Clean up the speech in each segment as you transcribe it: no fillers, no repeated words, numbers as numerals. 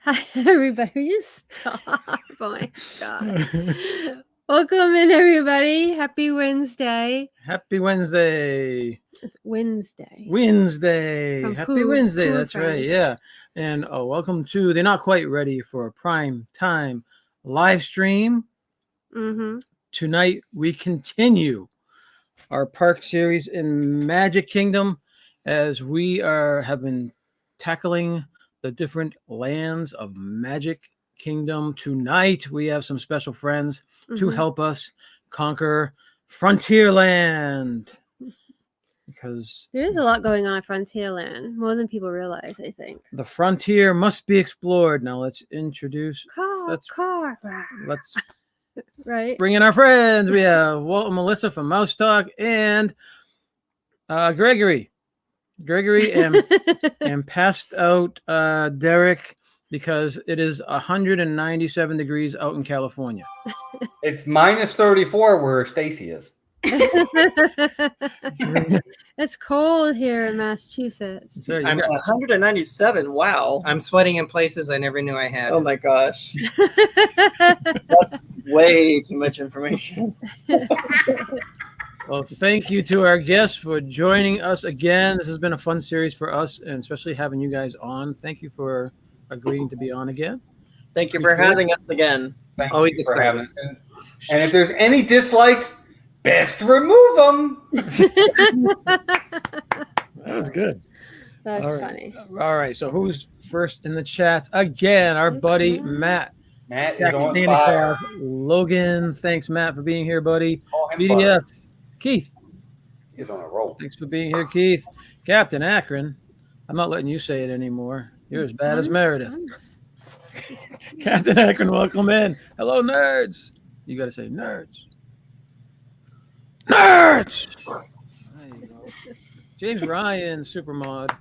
Hi, everybody. Will you stop? Oh, my God. Welcome in, everybody. Happy Wednesday. Happy Wednesday. Wednesday. Wednesday. From Happy Wednesday. Pooh That's right. Friends. Yeah. And welcome to They're Not Quite Ready for a Prime Time live stream. Mm-hmm. Tonight, we continue our park series in Magic Kingdom as we have been tackling the different lands of Magic Kingdom. Tonight, we have some special friends to help us conquer Frontierland. Because there is a lot going on at Frontierland, more than people realize, I think. The frontier must be explored. Now let's introduce. Let's right. Bring in our friends. We have Walt and Melissa from Mouse Talk and Gregory and passed out Derek because it is 197 degrees out in California. It's minus 34 where Stacy is. It's cold here in Massachusetts. So I'm 197. Wow. I'm sweating in places I never knew I had. Oh my gosh. That's way too much information. Well, thank you to our guests for joining us again. This has been a fun series for us, and especially having you guys on. Thank you for agreeing to be on again. Thank you for having us again. Always you for having us. And if there's any dislikes, best remove them. That was good. That's funny. All right. So who's first in the chat? Again, our buddy Matt. Matt is on fire. Logan, thanks Matt for being here, buddy. BDF. Keith. He's on a roll. Thanks for being here, Keith. Captain Akron. I'm not letting you say it anymore. You're as bad as Meredith. Captain Akron, welcome in. Hello, nerds. You got to say nerds. Nerds! There you go. James Ryan, Supermod.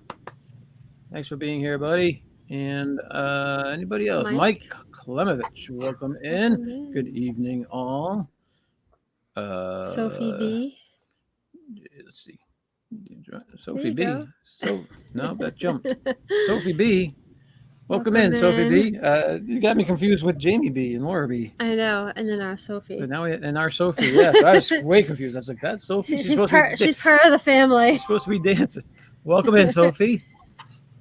Thanks for being here, buddy. And anybody else? Mike Klemovich, welcome in. Good evening, all. Sophie B. Let's see. Sophie B. No, that jumped. Sophie B. Welcome in, Sophie B. You got me confused with Jamie B. and Laura B. I know, and then our Sophie. But now our Sophie, yeah. So I was way confused. I was like, that's Sophie. She's part of the family. She's supposed to be dancing. Welcome in, Sophie.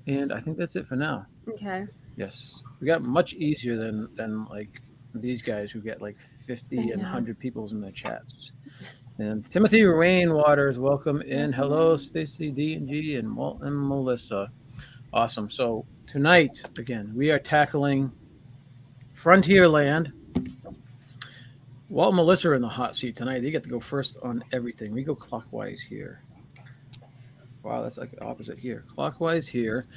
And I think that's it for now. Okay. Yes. We got much easier than like these guys who get like 50 and 100 peoples in their chats. And Timothy Rainwaters, welcome in. Hello, Stacy, D and G, and Walt and Melissa. Awesome. So tonight, again, we are tackling Frontierland. Walt and Melissa are in the hot seat tonight. They get to go first on everything. We go clockwise here. Wow, that's like the opposite here. Clockwise here.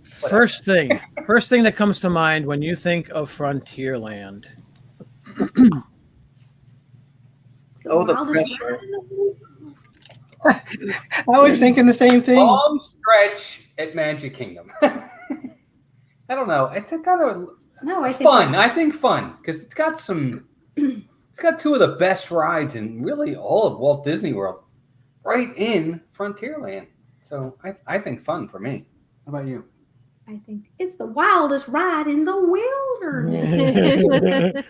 First thing that comes to mind when you think of Frontierland. Oh, the pressure. I was thinking the same thing. Long stretch at Magic Kingdom. I don't know. It's a kind of fun. I think fun because it's got two of the best rides in really all of Walt Disney World right in Frontierland. So I think fun for me. How about you? I think it's the wildest ride in the wilderness.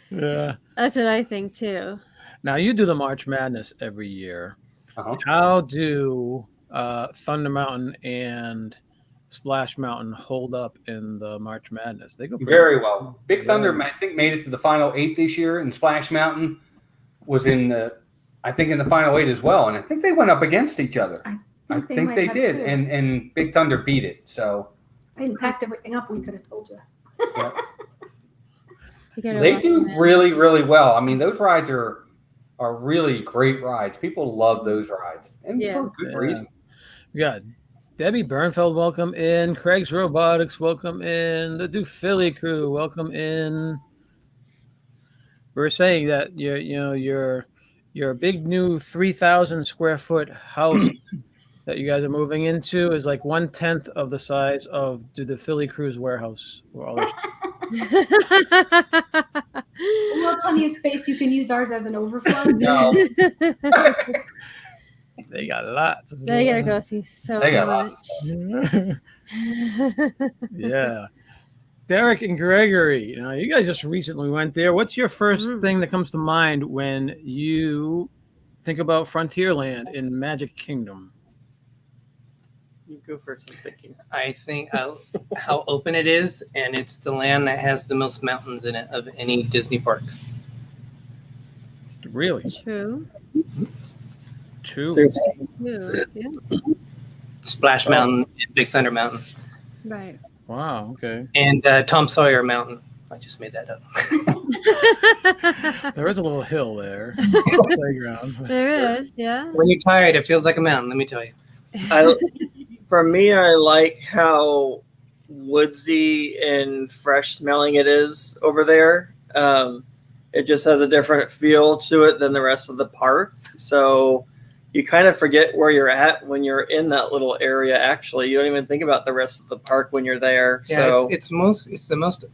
Yeah. That's what I think too. Now you do the March Madness every year. Uh-huh. How do Thunder Mountain and Splash Mountain hold up in the March Madness? They go very well. Big Thunder, I think, made it to the final 8 this year, and Splash Mountain was in the final 8 as well. And I think they went up against each other. I think they did, and Big Thunder beat it. So I hadn't packed everything up. We could have told you. Yeah. They do really, really well. I mean, those rides are really great rides. People love those rides, and for good reason. We got Debbie Bernfeld, welcome in. Craig's Robotics, welcome in. The Do Philly crew, welcome in. We're saying that your big new 3,000 square foot house that you guys are moving into is like 1/10 of the size of the Philly Cruise warehouse. We'll have plenty of space. You can use ours as an overflow. No. They got lots. They gotta go through so much. They got lots. Yeah. Derek and Gregory, you guys just recently went there. What's your first thing that comes to mind when you think about Frontierland in Magic Kingdom? You go first. I'm thinking. I think how open it is, and it's the land that has the most mountains in it of any Disney park. Really? True. Seriously. True. Yeah. Splash Mountain, and Big Thunder Mountain, Right. Wow. Okay. and Tom Sawyer Mountain. I just made that up. There is a little hill there. Playground. There is. Yeah. When you're tired, it feels like a mountain. Let me tell you. For me, I like how woodsy and fresh smelling it is over there. It just has a different feel to it than the rest of the park. So you kind of forget where you're at when you're in that little area. Actually, you don't even think about the rest of the park when you're there. Yeah, so it's the most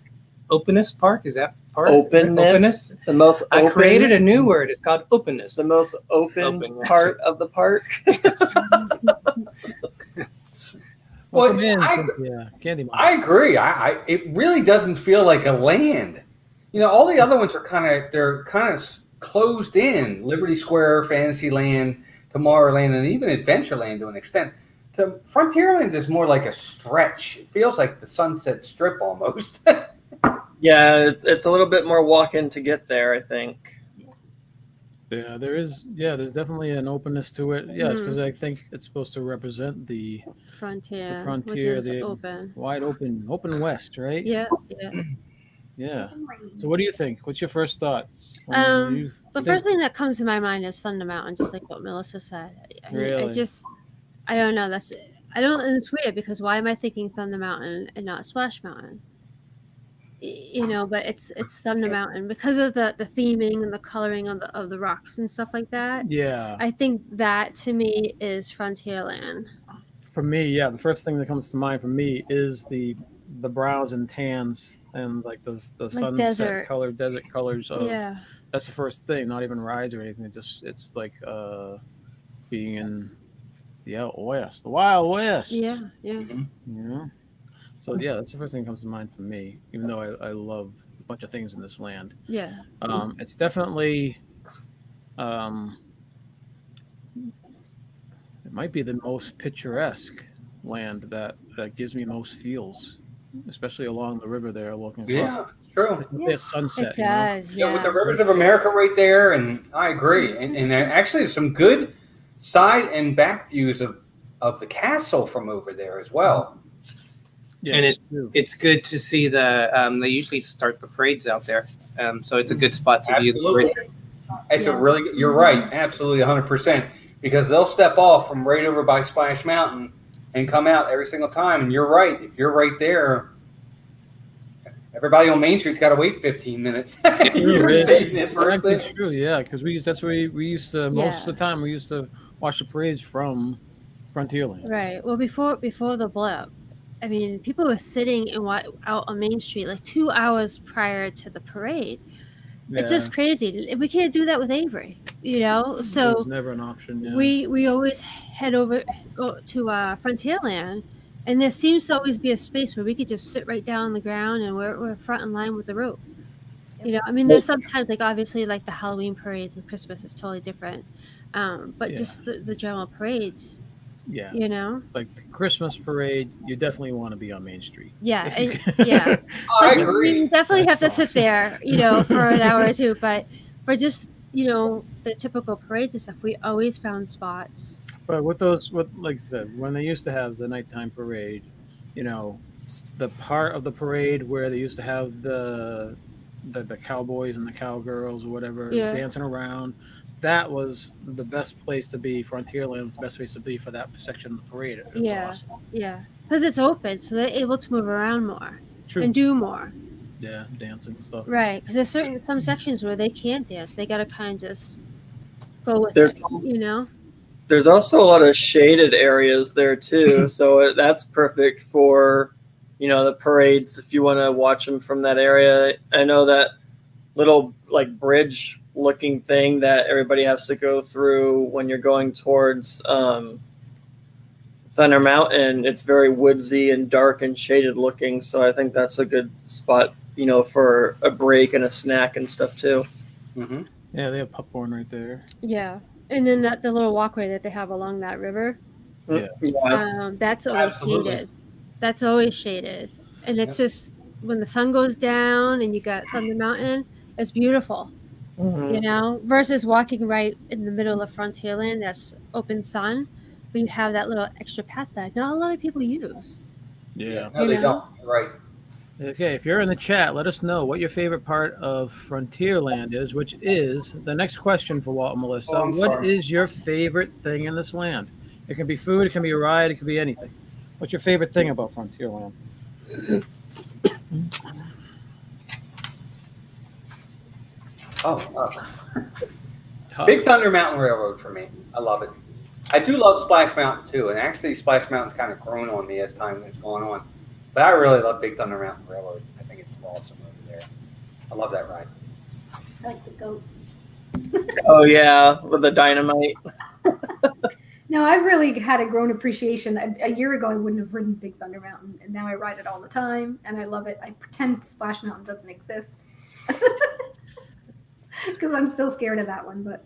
openest park. Is that part? openness, the most. I open, created a new word. It's called openness. It's the most open yes. part of the park. Welcome Well, in, I- Cynthia. Candyman. I agree. It really doesn't feel like a land. All the other ones are kind of closed in. Liberty Square, Fantasyland, Tomorrowland, and even Adventureland to an extent. Frontierland is more like a stretch. It feels like the Sunset Strip almost. Yeah, it's a little bit more walking to get there, I think. Yeah, there is. Yeah, there's definitely an openness to it. Yeah, it's because I think it's supposed to represent the Frontier. frontier, which is the open. wide open West, right? Yeah. Yeah. Yeah. So, what do you think? What's your first thoughts? The first thing that comes to my mind is Thunder Mountain, just like what Melissa said. Really? I don't know. And it's weird because why am I thinking Thunder Mountain and not Splash Mountain? But it's Thunder Mountain because of the theming and the coloring of the rocks and stuff like that. Yeah. I think that to me is Frontierland. For me, yeah, the first thing that comes to mind for me is the browns and tans and like the sunset desert. desert colors of. Yeah. That's the first thing. Not even rides or anything. It's like being in the out west, the Wild West. Yeah. Yeah. Yeah. So yeah, that's the first thing that comes to mind for me. Even though I love a bunch of things in this land. Yeah. It's definitely. It might be the most picturesque land that gives me most feels, especially along the river there, looking across. Yeah, true. It's a sunset. It does. Yeah, with the Rivers of America right there, and I agree. And there actually there's some good side and back views of the castle from over there as well. Yes, And it's good to see they usually start the parades out there. So it's a good spot to view the Absolutely. parades. It's a really you're right, absolutely 100%. Because they'll step off from right over by Splash Mountain and come out every single time. And you're right. If you're right there, everybody on Main Street's got to wait 15 minutes. You're seeing it first Actually thing. true, yeah, because that's where we used to most of the time we used to watch the parades from Frontierland. Right. Well, before the blip, I mean, people were sitting out on Main Street like 2 hours prior to the parade. Yeah. It's just crazy. We can't do that with Avery, It So was never an option. Yeah. we always go to Frontierland, and there seems to always be a space where we could just sit right down on the ground, and we're front in line with the rope. I mean, there's sometimes like obviously like the Halloween parades and Christmas is totally different, but just the general parades. Yeah. Like the Christmas parade, you definitely want to be on Main Street. Yeah, I But agree. you definitely have to That's sit there, for an hour or two. But for just the typical parades and stuff, we always found spots. But like I said, when they used to have the nighttime parade, the part of the parade where they used to have the cowboys and the cowgirls or whatever dancing around, that was the best place to be. Frontierland was the best place to be for that section of the parade. It was awesome. Yeah, because it's open, so they're able to move around more and do more. Yeah, dancing and stuff. Right, because there's some sections where they can't dance. They got to kind of just go with There's it, There's also a lot of shaded areas there too, so that's perfect for the parades if you want to watch them from that area. I know that little like bridge looking thing that everybody has to go through when you're going towards Thunder Mountain, it's very woodsy and dark and shaded looking. So I think that's a good spot, for a break and a snack and stuff too. Mm-hmm. Yeah, they have popcorn right there. Yeah. And then the little walkway that they have along that river, Yeah. that's always Absolutely. shaded. That's always shaded. And it's just when the sun goes down and you got Thunder Mountain, it's beautiful. Mhm. Versus walking right in the middle of Frontierland that's open sun, but you have that little extra path that not a lot of people use. Yeah. No, they don't. You're right. Okay, if you're in the chat, let us know what your favorite part of Frontierland is, which is the next question for Walt and Melissa. I'm What sorry. is your favorite thing in this land? It can be food, it can be a ride, it can be anything. What's your favorite thing about Frontierland? Big Thunder Mountain Railroad for me. I love it. I do love Splash Mountain too, and actually Splash Mountain's kind of grown on me as time is going on. But I really love Big Thunder Mountain Railroad. I think it's awesome over there. I love that ride. I like the goat. Oh yeah, with the dynamite. No, I've really had a grown appreciation. A year ago, I wouldn't have ridden Big Thunder Mountain, and now I ride it all the time, and I love it. I pretend Splash Mountain doesn't exist because I'm still scared of that one, but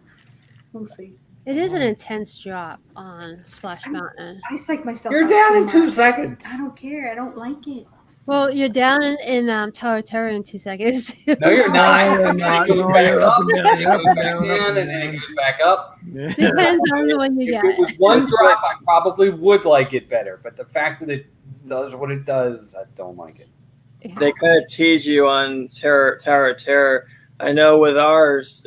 we'll see. It is an intense drop on Splash Mountain. I psych myself. You're out down too in 2 much. seconds. I don't care. I don't like it. Well, you're down in Tower of Terror in 2 seconds. No, you're not. you're It not. goes No, back you're up, up and down, and you're up it and goes back down, up down, and and then it down. goes back up. Depends on the one you If get. it was one drop, I probably would like it better. But the fact that it does what it does, I don't like it. They kind of tease you on Tower of Terror. I know with ours,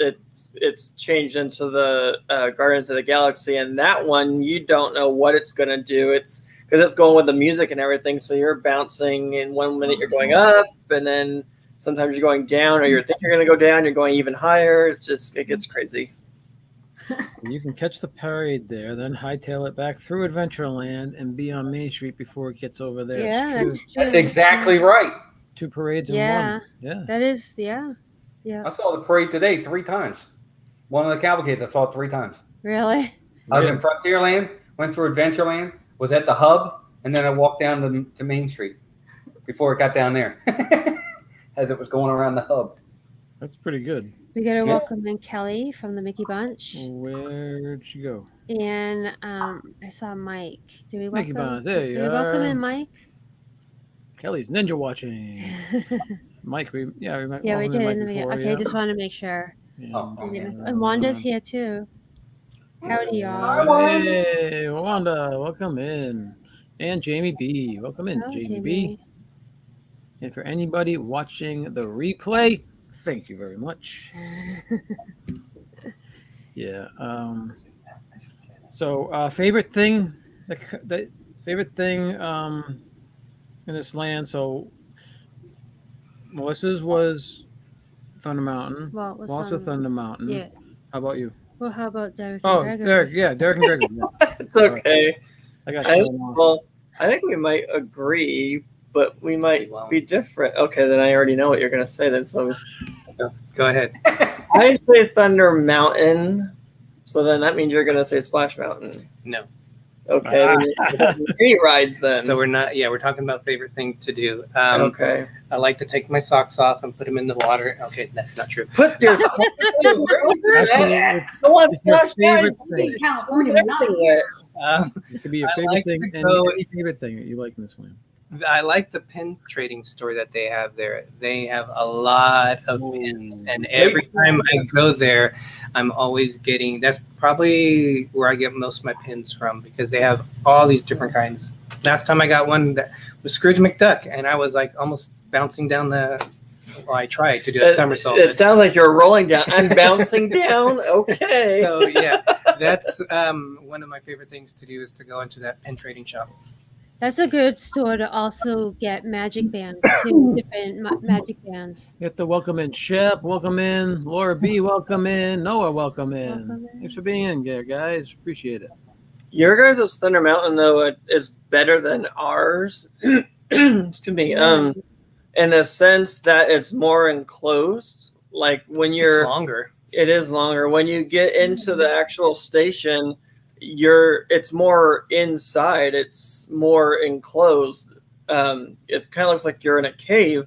it's changed into the Guardians of the Galaxy, and that one you don't know what it's going to do. It's because it's going with the music and everything, so you're bouncing. In 1 minute you're going up, and then sometimes you're going down, or you think you're going to go down, you're going even higher. It gets crazy. You can catch the parade there, then hightail it back through Adventureland and be on Main Street before it gets over there. Yeah, It's that's true. true. That's exactly right. 2 parades in Yeah. one. Yeah. That is, yeah. I saw the parade today 3 times. One of the cavalcades, I saw it 3 times. Really? I was in Frontierland, went through Adventureland, was at the hub, and then I walked down to Main Street before it got down there as it was going around the hub. That's pretty good. We got to welcome in Kelly from the Mickey Bunch. Where'd she go? And I saw Mike. Do we Mickey welcome? Bunch, there you do we welcome are. in Mike? Kelly's ninja watching. Mike, we yeah, we welcomed did. Mike In the before, okay, just wanted to make sure. Oh, We okay. didn't- And Wanda's here too. Howdy, y'all. Hey, Wanda, welcome in. And Jamie B. Welcome in, Hello, Jamie B. And for anybody watching the replay, thank you very much. Yeah. So, favorite thing, the favorite thing in this land. So, Melissa's was Thunder Mountain. Well, what's Also on- Thunder Mountain. Yeah. How about you? Well, how about Derek? Oh, and Gregory? Derek. Yeah, Derek and Gregory. Yeah. It's okay. I got I, shown off. well, I think we might agree, but we might be different. Okay, then I already know what you're going to say then. So Go ahead. I say Thunder Mountain. So then that means you're going to say Splash Mountain. No. Okay. then three rides then. So we're not. Yeah, we're talking about favorite thing to do. Okay. I like to take my socks off and put them in the water. Okay, that's not true. Put your That's what Go on, it's your Splash favorite Mountain. thing. In California, but not here. It could be your I favorite like thing, to and go- any favorite thing that you like in this land. I like the pin trading store that they have there. They have a lot of pins, and every time I go there, I'm always getting. That's probably where I get most of my pins from because they have all these different kinds. Last time I got one that was Scrooge McDuck, and I was like almost bouncing down the. Well, I tried to do a somersault. It sounds like you're rolling down. I'm bouncing down. Okay. So yeah, that's one of my favorite things to do is to go into that pin trading shop. That's a good store to also get magic bands too. Different magic bands. You have to welcome in Shep, welcome in Laura B, welcome in Noah, welcome in. Welcome in. Thanks for being in there, guys. Appreciate it. Your guys' Thunder Mountain though is better than ours. Excuse me. In the sense that it's more enclosed. Like when It's you're, longer. it is longer. When you get into the actual station, it's more inside. It's more enclosed. It kind of looks like you're in a cave.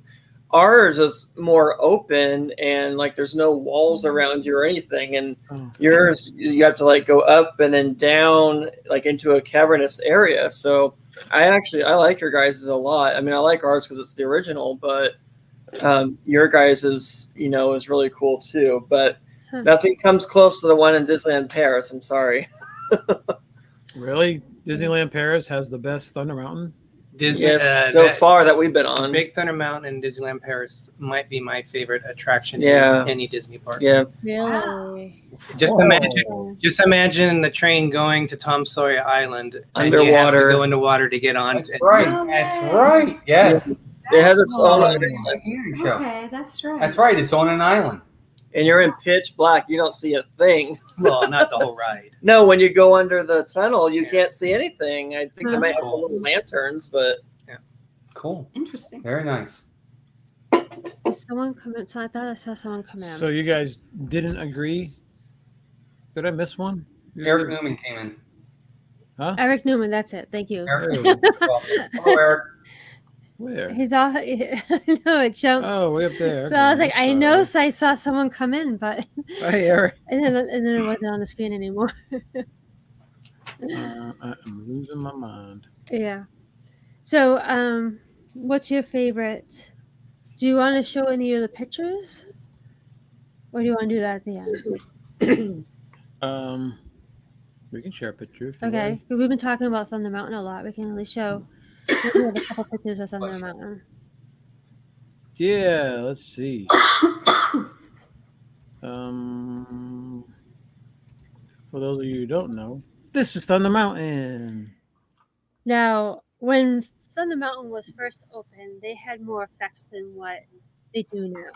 Ours is more open and like there's no walls around you or anything. And yours, you have to like go up and then down like into a cavernous area. So I like your guys' a lot. I mean, I like ours because it's the original, but your guys' is really cool too. But nothing comes close to the one in Disneyland Paris. I'm sorry. Really? Disneyland Paris has the best Thunder Mountain? Yes, so far that we've been on. Big Thunder Mountain in Disneyland Paris might be my favorite attraction in any Disney park. Yeah. Really? Just imagine the train going to Tom Sawyer Island underwater. And you have to go into water to get on. That's right. That's right. Yes. It has its own. Okay, that's right. That's right. It's on an island. And you're in pitch black. You don't see a thing. Well, not the whole ride. No, when you go under the tunnel, you can't see anything. I think they might have some little lanterns, but cool. Interesting. Very nice. Did someone come in? So I thought I saw someone come in. So you guys didn't agree? Did I miss one? Eric Newman came in. Huh? Eric Newman, that's it. Thank you. Eric Newman. Hello, Eric. Where? He's all. No, it jumped. Oh, way up there. So I was like, I know I saw someone come in, but Hey, Eric. and then it wasn't on the screen anymore. I'm losing my mind. Yeah. So, what's your favorite? Do you want to show any of the pictures, or do you want to do that at the end? We can share a picture. Okay. We've been talking about Thunder Mountain a lot. We can at least show. We have a couple pictures of Thunder Mountain. Yeah, let's see. For those of you who don't know, this is Thunder Mountain. Now, when Thunder Mountain was first opened, they had more effects than what they do now.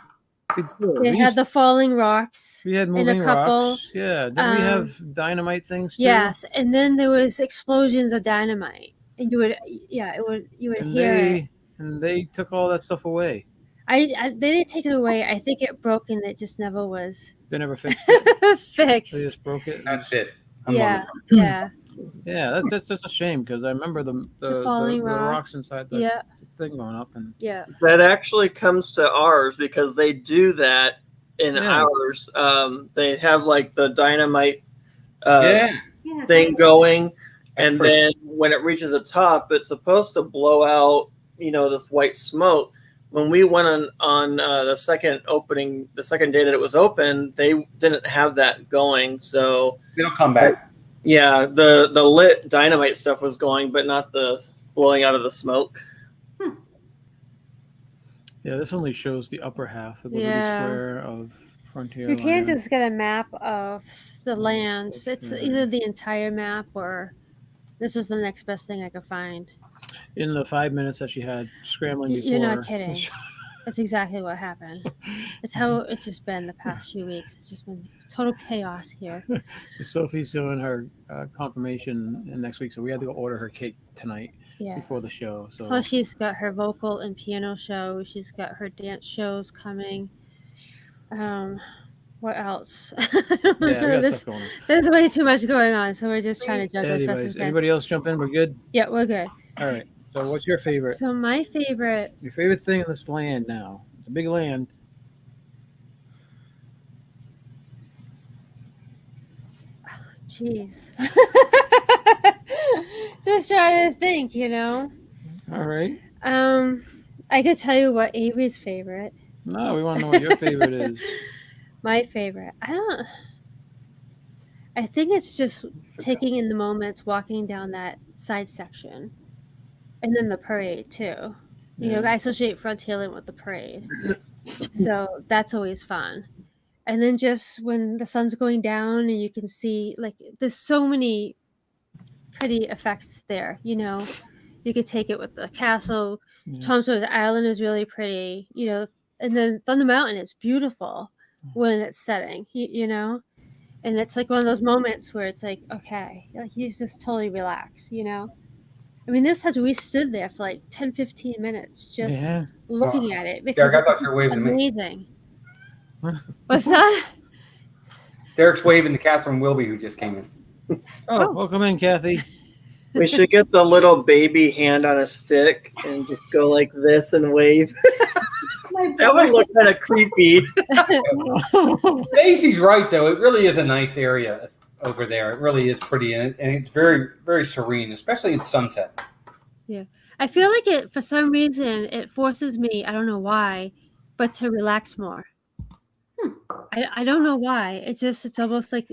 They had the falling rocks. We had and moving a couple, rocks. Yeah. Didn't we have dynamite things too? Yes, and then there was explosions of dynamite, and you would hear it. And they took all that stuff away. They didn't take it away. I think it broke, and it just never was They never fixed it. fixed. They just broke it. That's it. Yeah. Yeah, that's a shame because I remember the falling rocks inside the thing going up and that actually comes to ours because they do that in ours. They have like the dynamite thing going, and then when it reaches the top, it's supposed to blow out this white smoke. When we went on the second day that it was open, they didn't have that going, so it'll come back. Yeah, the lit dynamite stuff was going, but not the blowing out of the smoke. Yeah, this only shows the upper half of the Liberty Square of Frontierland. You can't just get a map of the lands. It's either the entire map or this was the next best thing I could find. In the 5 minutes that she had scrambling before. You're not kidding. That's exactly what happened. It's how it's just been the past few weeks. It's just been total chaos here. Sophie's doing her confirmation next week, so we had to go order her cake tonight before the show. So plus she's got her vocal and piano show. She's got her dance shows coming. What else? We got stuff going on. There's way too much going on, so we're just trying to juggle as best as we can. Anybody else jump in? We're good? Yeah, we're good. All right. So what's your favorite? So my favorite... Your favorite thing in this land now. The big land. Jeez. Just trying to think, All right. I could tell you what Avery's favorite. No, we want to know what your favorite is. My favorite. I think it's just taking in the moments, walking down that side section. And then the parade too. I associate Frontierland with the parade. So that's always fun. And then just when the sun's going down and you can see, like, there's so many pretty effects there, You could take it with the castle. Tom Sawyer's Island is really pretty, and then Thunder Mountain is beautiful when it's setting, And it's like one of those moments where it's like, okay, like you just totally relax, I mean, this time we stood there for like 10, 15 minutes just looking at it because Derek, I thought you were waving amazing. To me. What's that? Derek's waving to Catherine Wilby, who just came in. Oh, welcome in, Kathy. We should get the little baby hand on a stick and just go like this and wave. That would look kind of creepy. Stacy's right, though. It really is a nice area over there. It really is pretty, and it's very, very serene, especially at sunset. Yeah. I feel like it, for some reason, it forces me, I don't know why, but to relax more. I don't know why. It's almost like,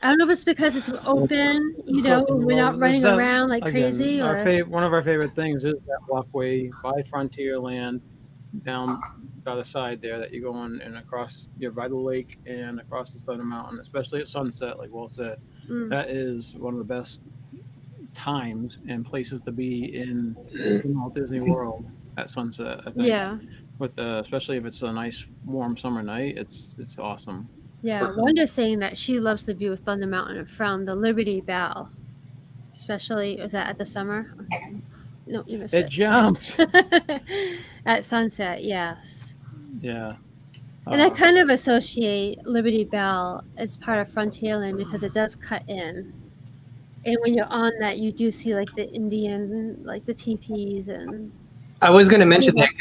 I don't know if it's because it's open, we're not running around like crazy. One of our favorite things is that walkway by Frontierland down by the side there that you go on and across, you're by the lake and across the Thunder Mountain, especially at sunset, like Will said. That is one of the best times and places to be in Walt Disney World at sunset, I think. Yeah. Especially if it's a nice warm summer night, it's awesome. Yeah, Wanda's saying that she loves the view of Thunder Mountain from the Liberty Bell. Especially, was that at the summer? No, you missed it. It jumped. At sunset, yes. Yeah. And I kind of associate Liberty Bell as part of Frontierland because it does cut in. And when you're on that, you do see like the Indians, like the teepees, and I was going to mention that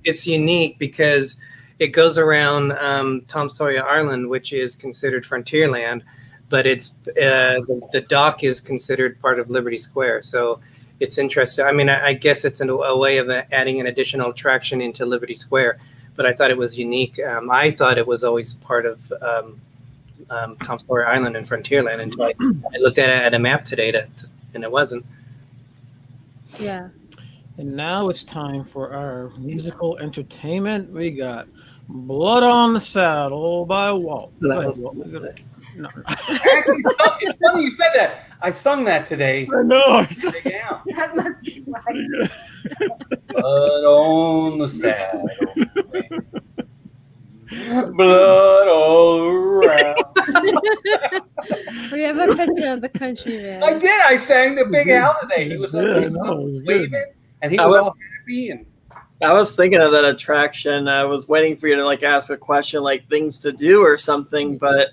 it's unique because it goes around Tom Sawyer Island, which is considered Frontierland, but it's the dock is considered part of Liberty Square. So it's interesting. I mean, I guess it's a way of adding an additional attraction into Liberty Square, but I thought it was unique. I thought it was always part of Tom Sawyer Island and Frontierland until I looked at a map today, and it wasn't. Yeah. And now it's time for our musical entertainment. We got Blood on the Saddle by Walt. So that was no. Actually, it's funny you said that. I sung that today. I know. That must be right. Blood on the saddle. Blood all around. We have a picture of the country there. I did. I sang the Big Al today. He was waving, and he was all happy. And I was thinking of that attraction. I was waiting for you to like ask a question, like things to do or something. But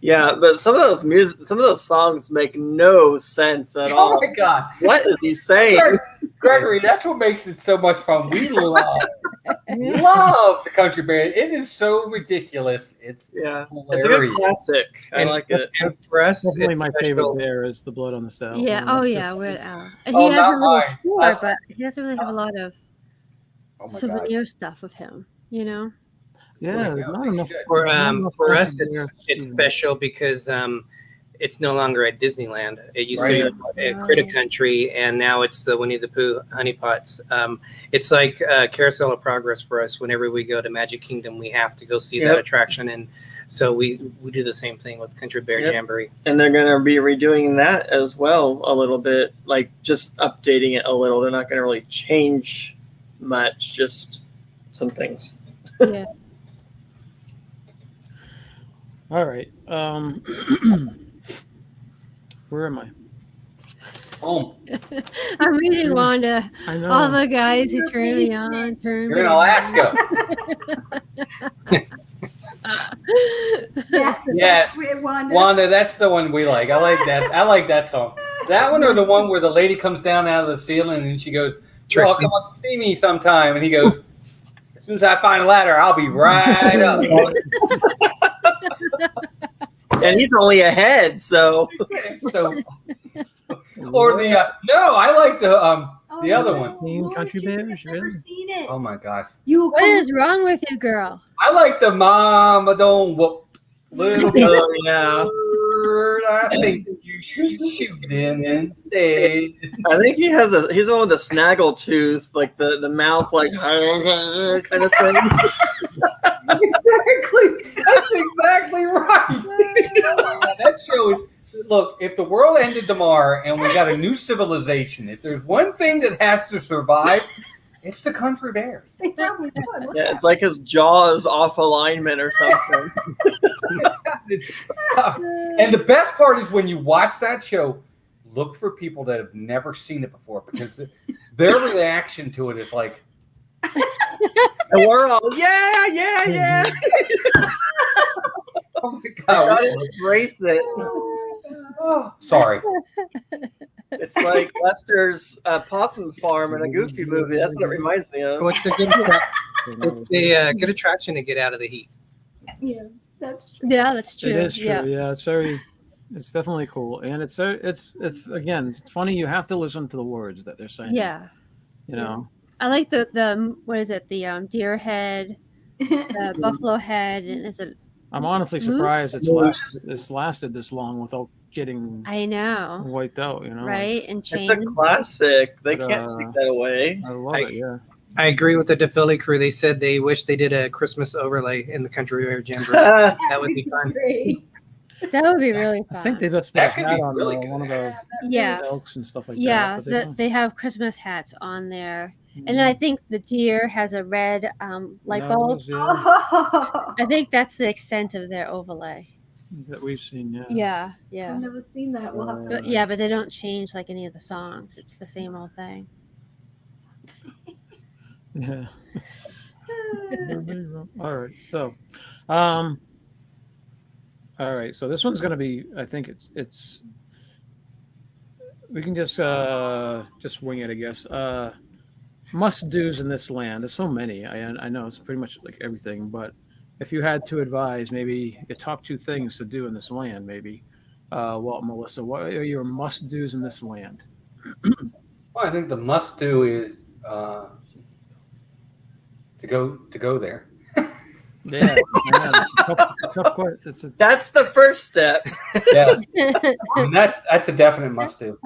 yeah, but some of those songs make no sense at all. Oh my God! What is he saying? Gregory, that's what makes it so much fun. We love the country band. It is so ridiculous. It's hilarious. It's a good classic. I like it. And for us, definitely my favorite there is the Blood on the Saddle. Yeah. Oh yeah. We're at Al. And he doesn't really tour, but he doesn't really have a lot of souvenir stuff of him. Yeah, there's not enough. For us, it's special because it's no longer at Disneyland. It used to be at Critter Country, and now it's the Winnie the Pooh honeypots. It's like Carousel of Progress for us. Whenever we go to Magic Kingdom, we have to go see that attraction, and so we do the same thing with Country Bear Jamboree. And they're going to be redoing that as well a little bit, like just updating it a little. They're not going to really change much, just some things. Yeah. All right. Where am I? Home. I'm reading Wanda. I know. All the guys who turn me on, turn You're me in Alaska. Yes. Wanda, that's the one we like. I like that. I like that song. That one or the one where the lady comes down out of the ceiling and she goes, "Y'all come up to see me sometime," and he goes, "As soon as I find a ladder, I'll be right up." And he's only ahead, so. Or the no, I like the other one. Seen Country Bears, really? Seen it. Oh my gosh! What is wrong with you, girl? I like the Mama Don't Whoop Little Bird. I think you should shoot him instead. I think he's the one with the snaggle tooth, like the mouth, like kind of thing. Exactly. That's exactly right. That show is. Look, if the world ended tomorrow and we got a new civilization, if there's one thing that has to survive, it's the Country Bears. They probably would. Yeah, it's like his jaw is off alignment or something. And the best part is when you watch that show, look for people that have never seen it before because their reaction to it is like, and we're all, yeah. Oh my I god! gotta embrace it. Oh, sorry. It's like Lester's possum farm in a Goofy movie. That's what it reminds me of. What's a good? It's a good attraction to get out of the heat. Yeah, that's true. Yeah, that's true. It is true. Yeah. Yeah, it's definitely cool, and it's again, it's funny. You have to listen to the words that they're saying. Yeah. You know. I like the what is it? The deer head, the buffalo head, and is it? I'm honestly Moose? surprised it's lasted this long without getting I know, wiped out. You know. right? And It's changed. a classic. They But, can't take that away. I love it. Yeah. I agree with the DePhilly crew. They said they wish they did a Christmas overlay in the Country Air Jamboree. That would be fun. Great. That would be really fun. I think they just put That a could hat be on really one of the Yeah. elks and stuff like Yeah, that. But they don't. they have Christmas hats on there, and I think the deer has a red light bulb. Nose, yeah, Oh, I think that's the extent of their overlay. that we've seen. Yeah. Yeah, yeah. I've never seen that. We'll have to. But yeah, but they don't change like any of the songs. It's the same old thing. Yeah. All right. So, all right. So this one's going to be. I think it's. We can just wing it, I guess. Must dos in this land. There's so many. I know it's pretty much like everything. But if you had to advise, maybe your top 2 things to do in this land, maybe. Walt, Melissa, what are your must dos in this land? Well, I think the must do is to go there. Yeah. Tough question. That's the first step. Yeah, I mean, that's a definite must do.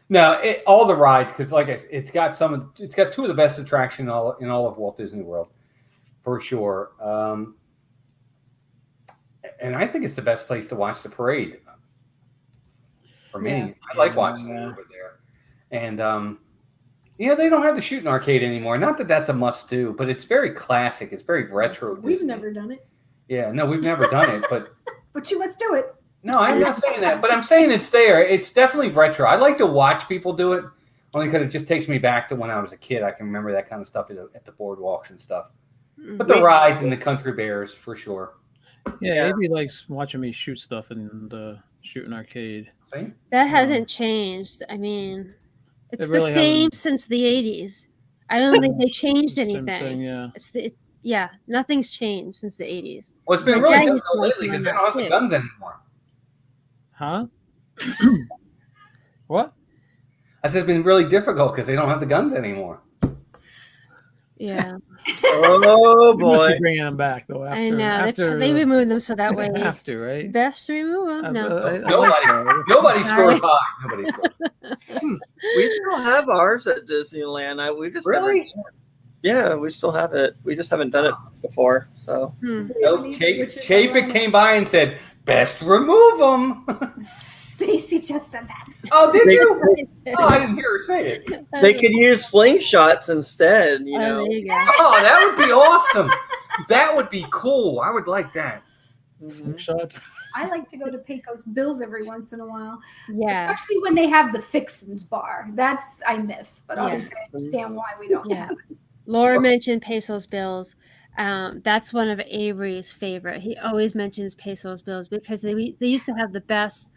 No, all the rides, because like I said, it's got 2 of the best attractions in all of Walt Disney World, for sure. And I think it's the best place to watch the parade. For me, Yeah. I like watching it over there. And they don't have the shooting arcade anymore. Not that that's a must do, but it's very classic. It's very retro. We've Disney. never done it, Yeah, no, we've never done it, but. but you must do it. No, I'm not saying that, but I'm saying it's there. It's definitely retro. I like to watch people do it, only because it just takes me back to when I was a kid. I can remember that kind of stuff at the boardwalks and stuff. But the rides and the country bears, for sure. Yeah, Avery likes watching me shoot stuff in the shooting arcade. See? That hasn't changed. I mean, it's It really the same hasn't. since the 80s. I don't think they changed Same anything. thing, yeah. Yeah, nothing's changed since the 80s. Well, it's been My really dad used difficult to like lately because doing they that don't have the too. guns anymore. Huh? What? I said it's been really difficult because they don't have the guns anymore. Yeah, Oh You must boy. be bringing them back though. After, I know. After They removed them so that way they have to, right? best to remove them. No. Nobody scores high. Nobody scores. We still have ours at Disneyland. We just Really? yeah, we still have it. We just haven't done it before. So Hmm. No, Chapek came by and said, "Best remove them." Stacy just said that. Oh, did you? Oh, I didn't hear her say it. they could use slingshots instead. You know. There you go. Oh, that would be awesome. That would be cool. I would like that. Mhm. Shots. I like to go to Pecos Bills every once in a while, Yeah. especially when they have the Fixins bar. That's I miss, but Yeah. obviously I understand why we don't Yeah. have it. Laura mentioned Pesos Bills. That's one of Avery's favorite. He always mentions Pesos Bills because they used to have the best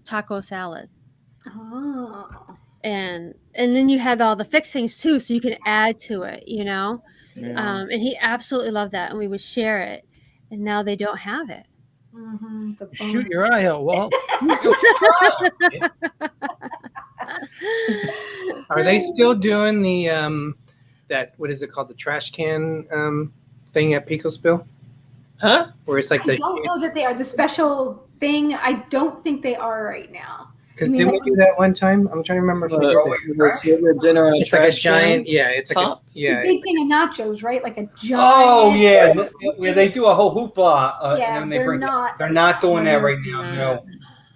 taco salad. Oh. And then you had all the fixings too, so you can add to it, you know. Yeah. And he absolutely loved that, and we would share it. And now they don't have it. Mm-hmm. It's a Shoot bummer. your eye out, Walt. Are they still doing the that what is it called, the trash can thing at Pecosville? Huh? Where it's like I don't know that they are the special thing. I don't think they are right now. because I mean, didn't we like- do that one time? I'm trying to remember if we did that. The silver dinner on a It's like a trash giant, can. yeah. It's like Top? a, yeah. The big thing of nachos, right? Like a giant. Oh yeah, yeah. They do a whole hoopla, Yeah, and then they they're bring. not. They're not doing that right now.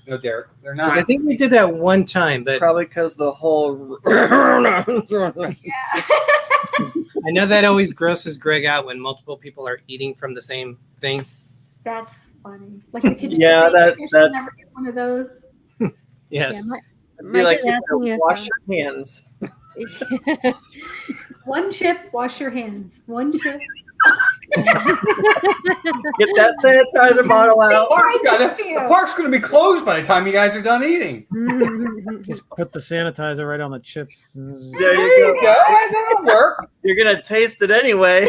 No, they're 'Cause not. I think we did that one time, but Probably because the whole. I know that always grosses Greg out when multiple people are eating from the same thing. That's funny. Like the kitchen. Yeah, sink, you should that- never get one of those. Yes. Yeah, Be Mike like, is asking me if, wash your hands. One chip, wash your hands. One chip. that sanitizer bottle out. The park's going to be closed by the time you guys are done eating. Just put the sanitizer right on the chips. There you go. That'll work. You're gonna taste it anyway.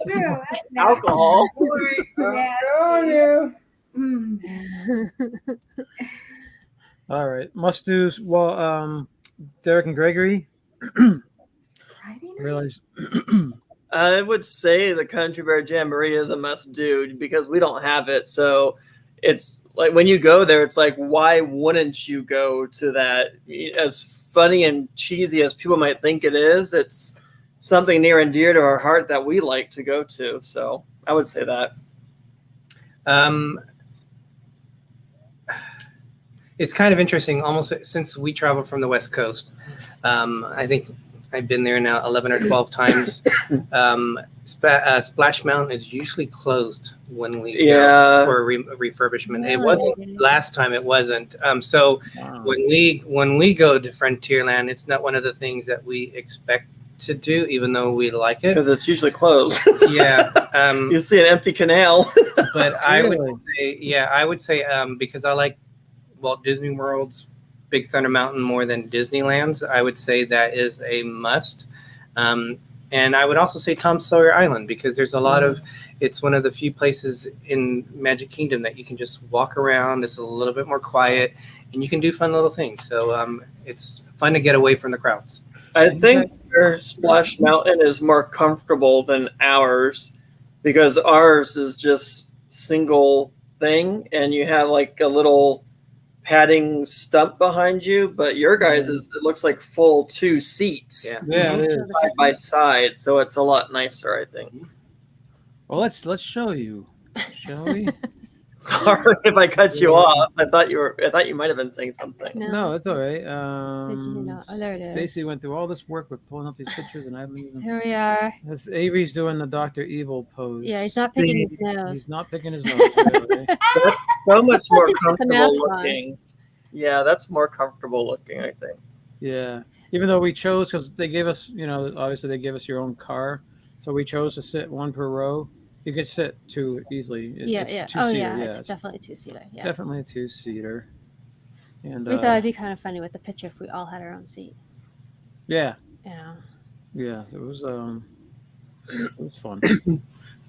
True. That's nasty. Alcohol. Nasty. All right, must-dos. Well, Derek and Gregory. Friday night? Realize I would say the Country Bear Jamboree is a must-do because we don't have it. So it's like when you go there, it's like, why wouldn't you go to that? As funny and cheesy as people might think it is, it's something near and dear to our heart that we like to go to. So I would say that. It's kind of interesting, almost since we travel from the West Coast. I think I've been there now 11 or 12 times. Splash Mountain is usually closed when we go for refurbishment. It wasn't last time. It wasn't. So when we go to Frontierland, it's not one of the things that we expect to do, even though we like it, because it's usually closed. Yeah. You see an empty canal. But I would say, because I like Walt Disney World's Big Thunder Mountain more than Disneyland's, I would say that is a must. And I would also say Tom Sawyer Island, because there's a lot of, it's one of the few places in Magic Kingdom that you can just walk around. It's a little bit more quiet and you can do fun little things. So it's fun to get away from the crowds. I think their Splash Mountain is more comfortable than ours because ours is just single thing and you have like a little padding stump behind you, but your guys is, it looks like full 2 seats. Yeah, it is. Side by side, so it's a lot nicer, I think. Well, let's show you, shall we? Sorry if I cut you off. I thought you might have been saying something. No, it's all right. Did you not? Oh, there it is. Stacy went through all this work with pulling up these pictures, and I haven't even. Here we are. That's Avery's doing the Dr. Evil pose. Yeah, he's not picking his nose. He's not picking his nose. Really. That's so much more Let's just put the comfortable mask on. looking. Yeah, that's more comfortable looking, I think. Yeah, even though we chose, because they gave us, obviously they gave us your own car, so we chose to sit 1 per row. You could sit 2 easily. It's Oh, two-seater, yeah. It's definitely a 2-seater. Yeah. Definitely a 2-seater. And We thought it'd be kind of funny with the picture if we all had our own seat. Yeah. Yeah. Yeah, it was fun.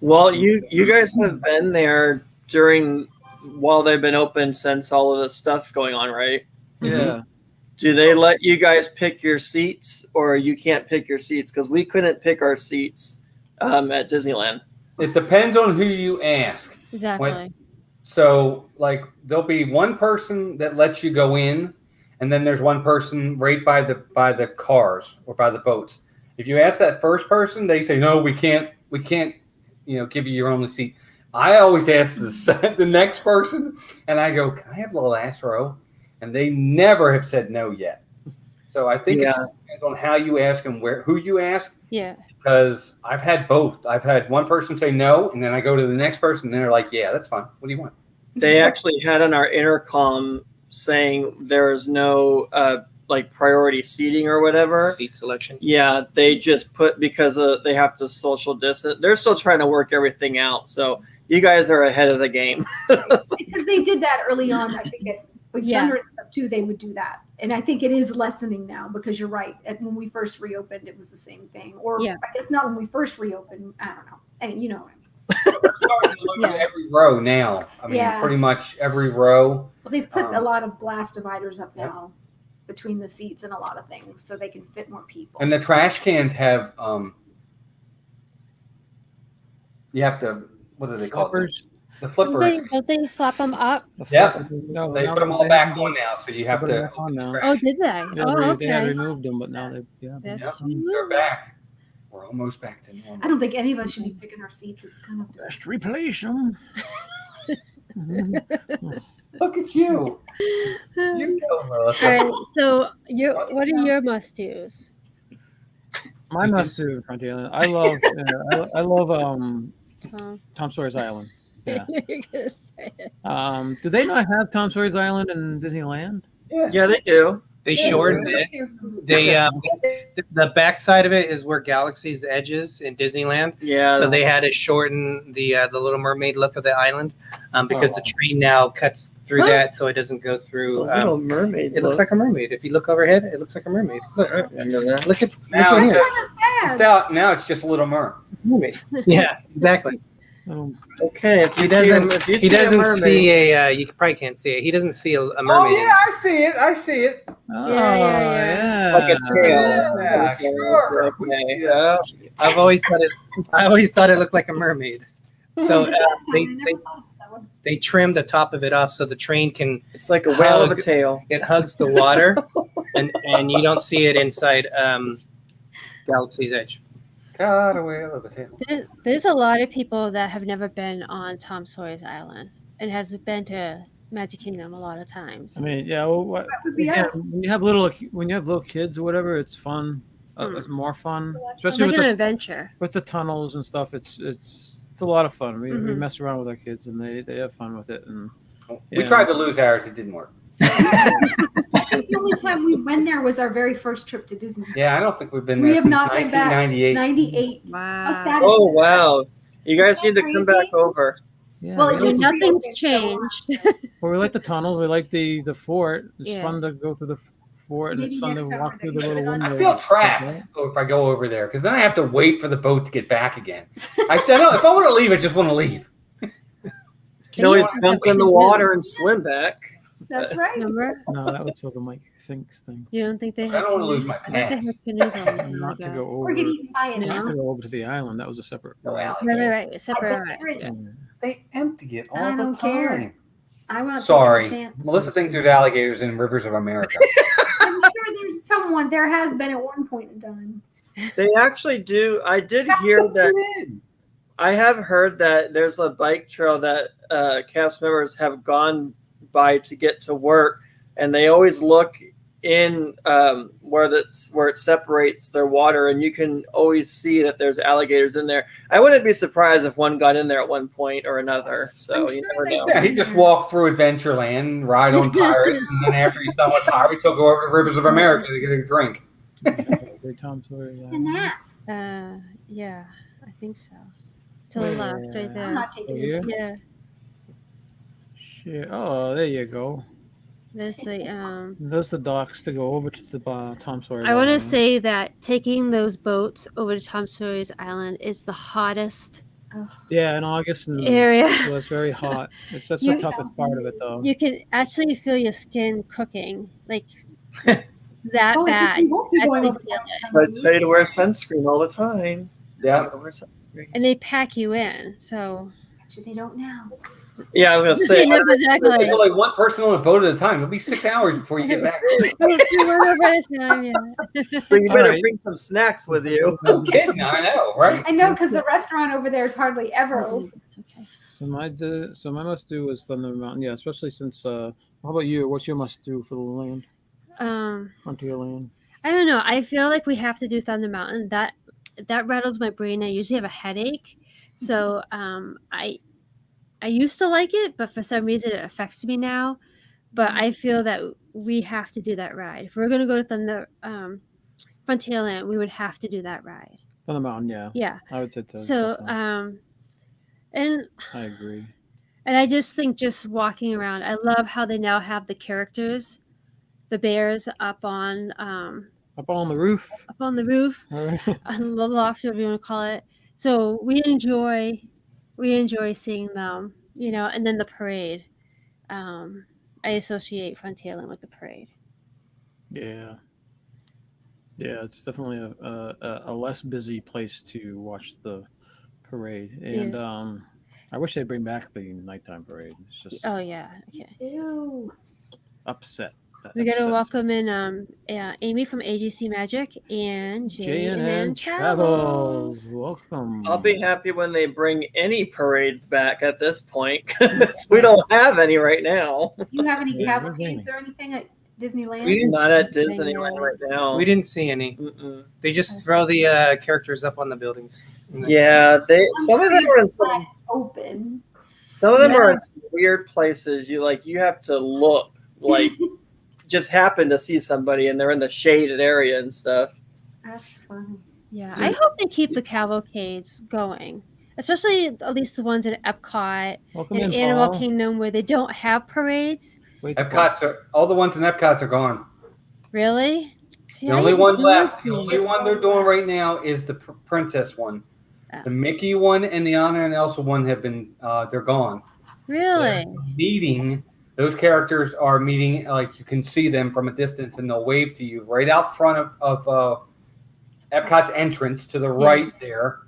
Well, you guys have been there while they've been open since all of this stuff going on, right? Yeah. Do they let you guys pick your seats, or you can't pick your seats? Because we couldn't pick our seats at Disneyland. It depends on who you ask. Exactly. So, like, there'll be one person that lets you go in, and then there's one person right by the cars or by the boats. If you ask that first person, they say, no, we can't, give you your only seat. I always ask the next person, and I go, can I have the last row? And they never have said no yet. So I think it just depends on how you ask and who you ask. Yeah. Because I've had both. I've had one person say no, and then I go to the next person, and they're like, yeah, that's fine. What do you want? They actually had on our intercom saying there is no priority seating or whatever. Seat selection. Yeah, they just put because they have to social distance. They're still trying to work everything out. So you guys are ahead of the game. Because they did that early on. I think at Big Yeah. Thunder and stuff too, they would do that. And I think it is lessening now because you're right. When we first reopened, it was the same thing. Or Yeah. I guess not when we first reopened. I don't know. And you know what I mean. Starting to look at every row now. I mean, pretty much every row. Well, they've put a lot of glass dividers up now between the seats and a lot of things so they can fit more people. And the trash cans have, you have to, what do they call it? The flippers. Don't they flap them up? Yep. No, They now put them all back on now, so you have They put them to. back on now. Oh, did they? Yeah, they had Okay. removed them, but now they That's Yep, cute. they're back. We're almost back to normal. I don't think any of us should be picking our seats. It's kind of Best replace them. Look at you. You go, Melissa. All right. So, what are your must-dos? My must-do, Frontierland. I love Tom Sawyer's Island. Yeah. You're gonna say it. Do they not have Tom Sawyer's Island in Disneyland? Yeah, they do. They shortened it. They the backside of it is where Galaxy's Edge is in Disneyland. Yeah. So they had to shorten the Little Mermaid look of the island because the train now cuts through that, so it doesn't go through. The Little Mermaid. It looks like a mermaid. If you look overhead, it looks like a mermaid. Look at Now look it's, here. now it's just a little mer. Mermaid. Yeah, exactly. Okay, if He you doesn't. see He a doesn't mermaid, see a. You probably can't see it. He doesn't see a Oh mermaid. yeah, I see it. I see it. Oh, yeah. like a tail. Yeah, sure. Okay. Yeah. I've always thought it. I always thought it looked like a mermaid. So they trimmed the top of it off so the train can. It's like a whale of a tail. It hugs the water, and you don't see it inside Galaxy's Edge. Got away a little bit. There's a lot of people that have never been on Tom Sawyer's Island and has been to Magic Kingdom a lot of times. I mean, yeah. Well, would be yeah, us. when you have little kids or whatever, it's fun. It's more fun, It's especially like with an adventure. the tunnels and stuff. It's a lot of fun. We Mhm. mess around with our kids and they have fun with it. And We tried to lose ours. It didn't work. The only time we went there was our very first trip to Disney. Yeah, I don't think we've been We there have since not been back. 1998. 98. How Wow. sad is Oh that? wow! You guys need to come back over. yeah, Well, we it I mean, just like- nothing's reopened, so, changed. well, we like the tunnels. We like the fort. It's Yeah. fun to go through the fort, and Maybe it's fun to next summer walk that through you the little should've gone. window. I feel trapped if I go over there because then I have to wait for the boat to get back again. I don't, if I want to leave, I just want to leave. You can always jump in the water and swim back. That's right. Remember? No, that was for the Mike Finks thing. You don't think they I don't want to lose my I think they pants. have canoes on them. Not to go Or over. get eaten by an No. Not animal. to go over to the island. That was a separate. No, ride. Right. Separate. I bet there is. Yeah. They empty it all I the don't time. care. I want to Sorry, take a chance. Melissa thinks there's alligators in rivers of America. I'm sure there's someone. There has been at one point in time. They actually do. I did hear that. I have heard that there's a bike trail that cast members have gone by to get to work, and they always look in where it separates their water, and you can always see that there's alligators in there. I wouldn't be surprised if one got in there at one point or another. So I'm you sure never know. Yeah, he just walked through Adventureland, ride on pirates, and then after he's done with pirates, he'll go over to rivers of America to get a drink. Great Tom Sawyer. Yeah. And that. Yeah, I think so. To the left, right I'm there. not taking Yeah. it. Yeah, Shit. Oh, there you go. there's the Those the docks to go over to the Tom Sawyer. I want to Island. say that taking those boats over to Tom Sawyer's Island is the hottest Yeah, in August and area. well, it's very hot. That's the You- toughest part of it, though. You can actually feel your skin cooking, like that Oh, I bad. think we won't be going Actually over feel that. it. I tell you to wear sunscreen all the time. Yeah. Wear sunscreen. And they pack you in, so Actually, they don't now. Yeah, I was gonna say. Yeah, exactly. There's only one person on a boat at a time. It'll be 6 hours before you get back. One over at a time, yeah. But you better Alright. bring some snacks with you. No kidding, I know, right? I know because the restaurant over there is hardly ever open. It's okay. So my must do is Thunder Mountain. Yeah, especially since. How about you? What's your must do for the land? Frontierland. I don't know. I feel like we have to do Thunder Mountain. That rattles my brain. I usually have a headache, so I used to like it, but for some reason it affects me now. But I feel that we have to do that ride. If we're gonna go to Thunder Frontierland, we would have to do that ride. Thunder Mountain. Yeah, Yeah. I would say so. So and I agree. and I just think just walking around, I love how they now have the characters, the bears up on Up on the roof. the roof. All right. On the loft, whatever you want to call it. So we enjoy seeing them, and then the parade. I associate Frontierland with the parade. Yeah. Yeah, it's definitely a less busy place to watch the parade, and I wish they'd bring back the nighttime parade. It's just Oh yeah, okay. Ew. upset. That We got to upsets welcome in Amy from AGC Magic and J&N Travels. Welcome. I'll be happy when they bring any parades back at this point, because we don't have any right now. Do you have any Yeah, cavalcades or anything at Disneyland? Not at Disneyland right now. We didn't see any. Mm-mm. They just throw the characters up on the buildings. Yeah, some of them are in But it's open. some of them are Yeah. in some weird places. You have to look like just happen to see somebody and they're in the shaded area and stuff. That's funny. Yeah, I hope they keep the cavalcades going, especially at least the ones in Epcot Welcome and in, Animal Paul. Kingdom where they don't have parades. Wait, All the ones in Epcot are gone. Really? See, The I only one left, the see. only one they're doing right now is the princess one. Oh. The Mickey one and the Anna and Elsa one have been, they're gone. Really? Meeting, those characters are meeting, like you can see them from a distance and they'll wave to you right out front of Epcot's entrance to the right there.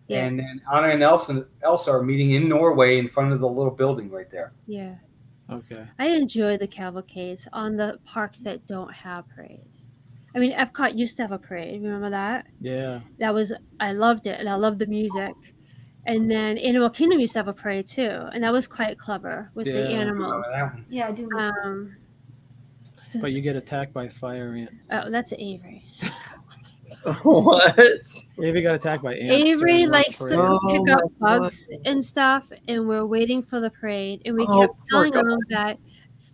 Yeah. And then Anna and Elsa are meeting in Norway in front of the little building right there. Yeah. Okay. I enjoy the cavalcades on the parks that don't have parades. I mean, Epcot used to have a parade. Remember that? Yeah. I loved it, and I loved the music. And then Animal Kingdom used to have a parade too, and that was quite clever with the Yeah. animals. Yeah, I do miss that. So- But you get attacked by fire ants. oh, that's Avery. What? Avery got attacked by ants. Avery during one likes parade. to Oh pick my up bugs and stuff, and we're waiting for the parade, and we Oh, kept poor telling him that,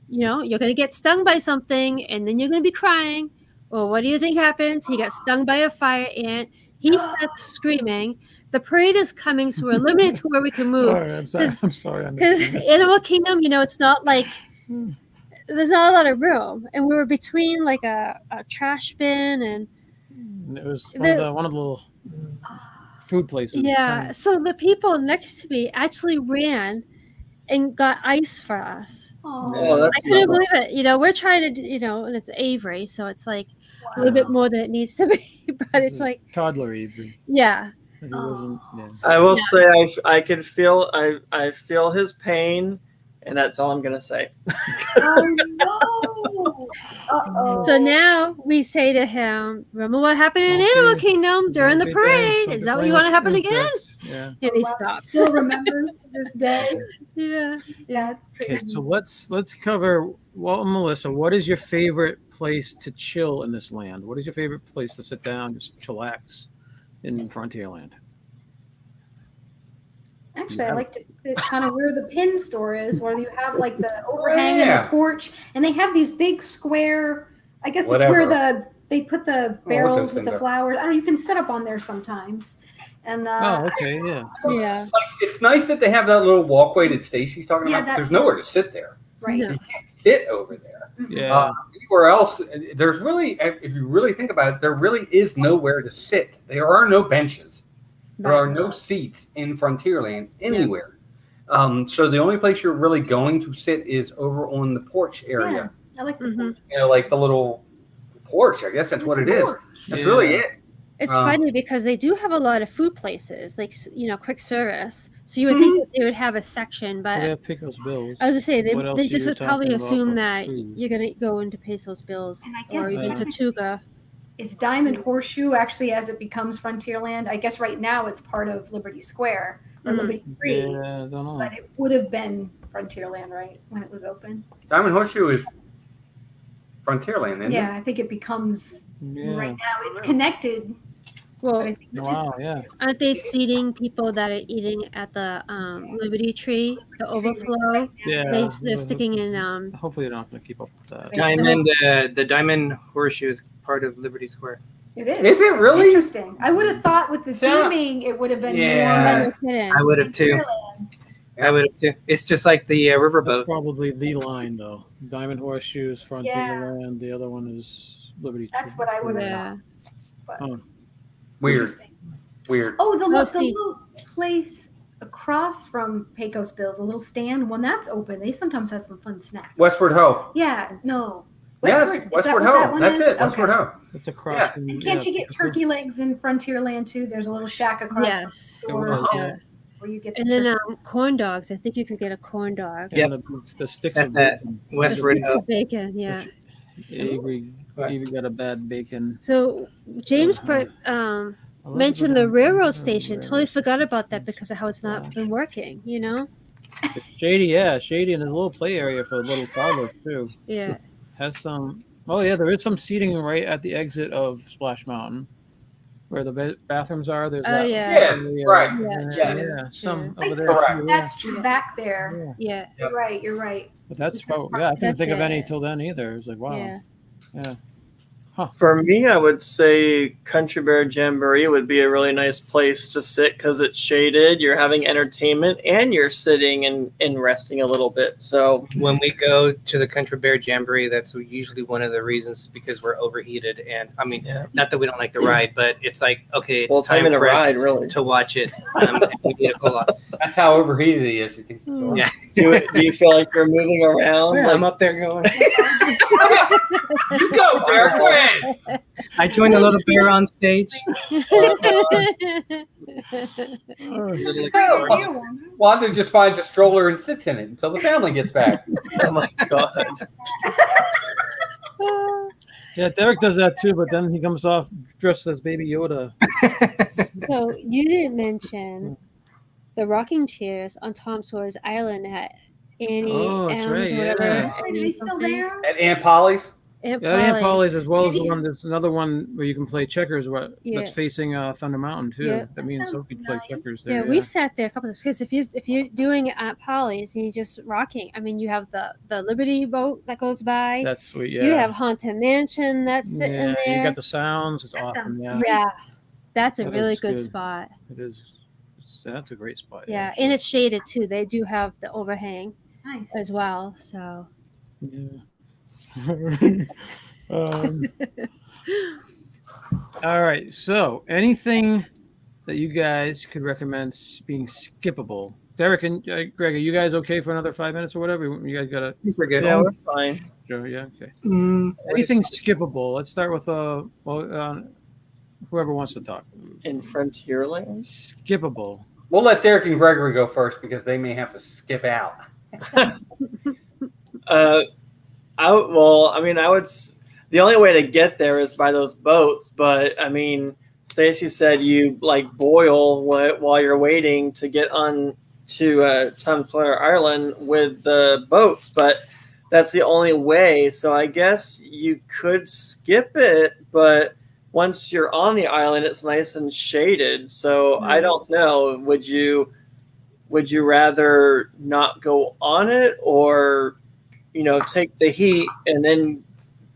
you're going to get stung by something, and then you're going to be crying. Well, what do you think happens? He got stung by a fire ant. He starts screaming. The parade is coming, so we're limited to where we can move. Sorry, I'm sorry. I'm sorry. Because Animal Kingdom, it's not like there's not a lot of room, and we were between like a trash bin and It was one of the little food places. yeah. So the people next to me actually ran and got ice for us. Oh, that's I couldn't lovely. believe it. We're trying to, and it's Avery, so it's like a little bit more than it needs to be, but it's like toddler Avery. yeah. He wasn't, yeah. I will say I can feel I feel his pain, and that's all I'm gonna say. Oh no! Uh-oh. So now we say to him, "Remember what happened in Okay. Animal Kingdom during the Don't be bad. parade? Is Don't that what be you like want to happen the again?" princess. Yeah. And he Wow, stops. Still remembers to this day. Yeah. Yeah, it's Okay, crazy. so let's cover. Well, Melissa, what is your favorite place to chill in this land? What is your favorite place to sit down, just chillax in Frontierland? Actually, I like to sit kind of where the pin store is, where you have like the overhang and Yeah. the porch, and they have these big square. I guess it's Whatever. where they put the barrels those with the things are. flowers. I don't know. You can sit up on there sometimes, and Oh, okay, yeah. Yeah. Like, it's nice that they have that little walkway that Stacy's talking Yeah, about. that There's too. nowhere to sit there. right. No. You can't sit over there. Yeah. Anywhere else, there's really, if you really think about it, there really is nowhere to sit. There are no benches. There are no seats in Frontierland anywhere. So the only place you're really going to sit is over on the porch area. I like the Mhm. porch. Like the little porch. I guess that's what it is. Porch. That's Yeah. really it. It's Um, funny because they do have a lot of food places, like quick service. So you would think that they would have a section, but They have Pecos Bills. I was gonna say What else they are just you would probably talking about assume for that food? you're gonna go into Pesos Bills And I or guess even Tortuga. Is Diamond Horseshoe actually, as it becomes Frontierland? I guess right now it's part of Liberty Square or Mhm. Liberty Tree, Yeah, I don't know. but it would have been Frontierland, right, when it was open? Diamond Horseshoe is Frontierland, isn't Yeah, I think it becomes Yeah. right now. It's connected, but Well, I think it is Wow, yeah. aren't they seating people that are eating at the Liberty Tree, the overflow? Yeah. They're sticking in Hopefully, they're not going to keep up with that. The Diamond Horseshoe is part of Liberty Square. It is. Is it really? Interesting. I would have thought with the Yeah. theming it would have been Yeah. more hidden. I would have too. Frontierland. I would have too. It's just like the That's riverboat. probably the line, though. Diamond Horseshoes, Frontierland. The other one is Liberty. That's Tree. what I would have Yeah. thought. Oh. Weird. Interesting. Weird. Oh, the Oh, little see. place across from Pecos Bills, the little stand, when that's open, they sometimes have some fun snacks. Westward Ho. Yeah, no. Yes, Is that Westward what that Ho. one That's is? it. Westward Okay. Ho. It's across. Yeah. from- And can't yeah, you get Pecos turkey legs in Frontierland too? There's a little shack across Yes. from the Bills. store Yeah. where you get the And then turkey. corn dogs. I think you could get a corn dog. And the sticks That's of it. bacon. The Westward sticks Ho. of bacon, yeah. Avery got a bad bacon. So James put mentioned the railroad station. Totally forgot about that because of how it's not been working. It's shady, yeah, shady, and there's a little play area for little toddlers too. Yeah. Has some. Oh yeah, there is some seating right at the exit of Splash Mountain, where the bathrooms are. There's Oh, that yeah. area. Right. Yeah. Yes. Yeah, some Sure. over there. Correct. too, That's true. Back there. Yeah. You're right. You're right. But that's probably I couldn't That's think of any it. till then either. It was like wow. Yeah. Yeah. For me, I would say Country Bear Jamboree would be a really nice place to sit because it's shaded. You're having entertainment and you're sitting and resting a little bit. So When we go to the Country Bear Jamboree, that's usually one of the reasons because we're overheated. And I mean, not that we don't like the ride, but it's like, okay, it's time in a for us ride, really. to watch it. And we need to cool off. That's how overheated he is. He thinks it's all Yeah. Do you feel like you're moving around? Yeah, Like, I'm up there going. You go, Derek. Go ahead. I joined a little bear on stage. Wanda just finds a stroller and sits in it until the family gets back. oh my god! Yeah, Derek does that too, but then he comes off dressed as Baby Yoda. So you didn't mention the rocking chairs on Tom Sawyer's Island at Annie Oh, that's M's right, or whatever. yeah. Are they still there? At Aunt Polly's? Aunt Yeah, Aunt Polly's as well as the Yeah. one. There's another one where you can play checkers. Yeah. That's facing Thunder Mountain too. Yeah. That me and That Sophie sounds play nice. checkers Yeah, there. we've sat there a couple of times because if you're doing it at Polly's and you're just rocking, I mean, you have the Liberty boat that goes by. That's sweet. Yeah. You have Haunted Mansion that's sitting yeah, there. you got the sounds. It's That awesome. sounds Yeah, Yeah, that's a That really is good good. spot. it is. That's a great spot. Yeah, actually. and it's shaded too. They do have the overhang Nice. as well. So Yeah. All right. So, anything that you guys could recommend being skippable? Derek and Greg, are you guys okay for another 5 minutes or whatever? You guys got to. We're good. Yeah, we're fine. Yeah. Okay. Mm, Anything skippable? Let's start with whoever wants to talk. In Frontierland. Skippable. We'll let Derek and Gregory go first because they may have to skip out. I would. The only way to get there is by those boats, but I mean, Stacy said you like boil while you're waiting to get on to Tom Sawyer Island with the boats, but that's the only way. So I guess you could skip it, but once you're on the island, it's nice and shaded. So I don't know. Would you rather not go on it, or take the heat and then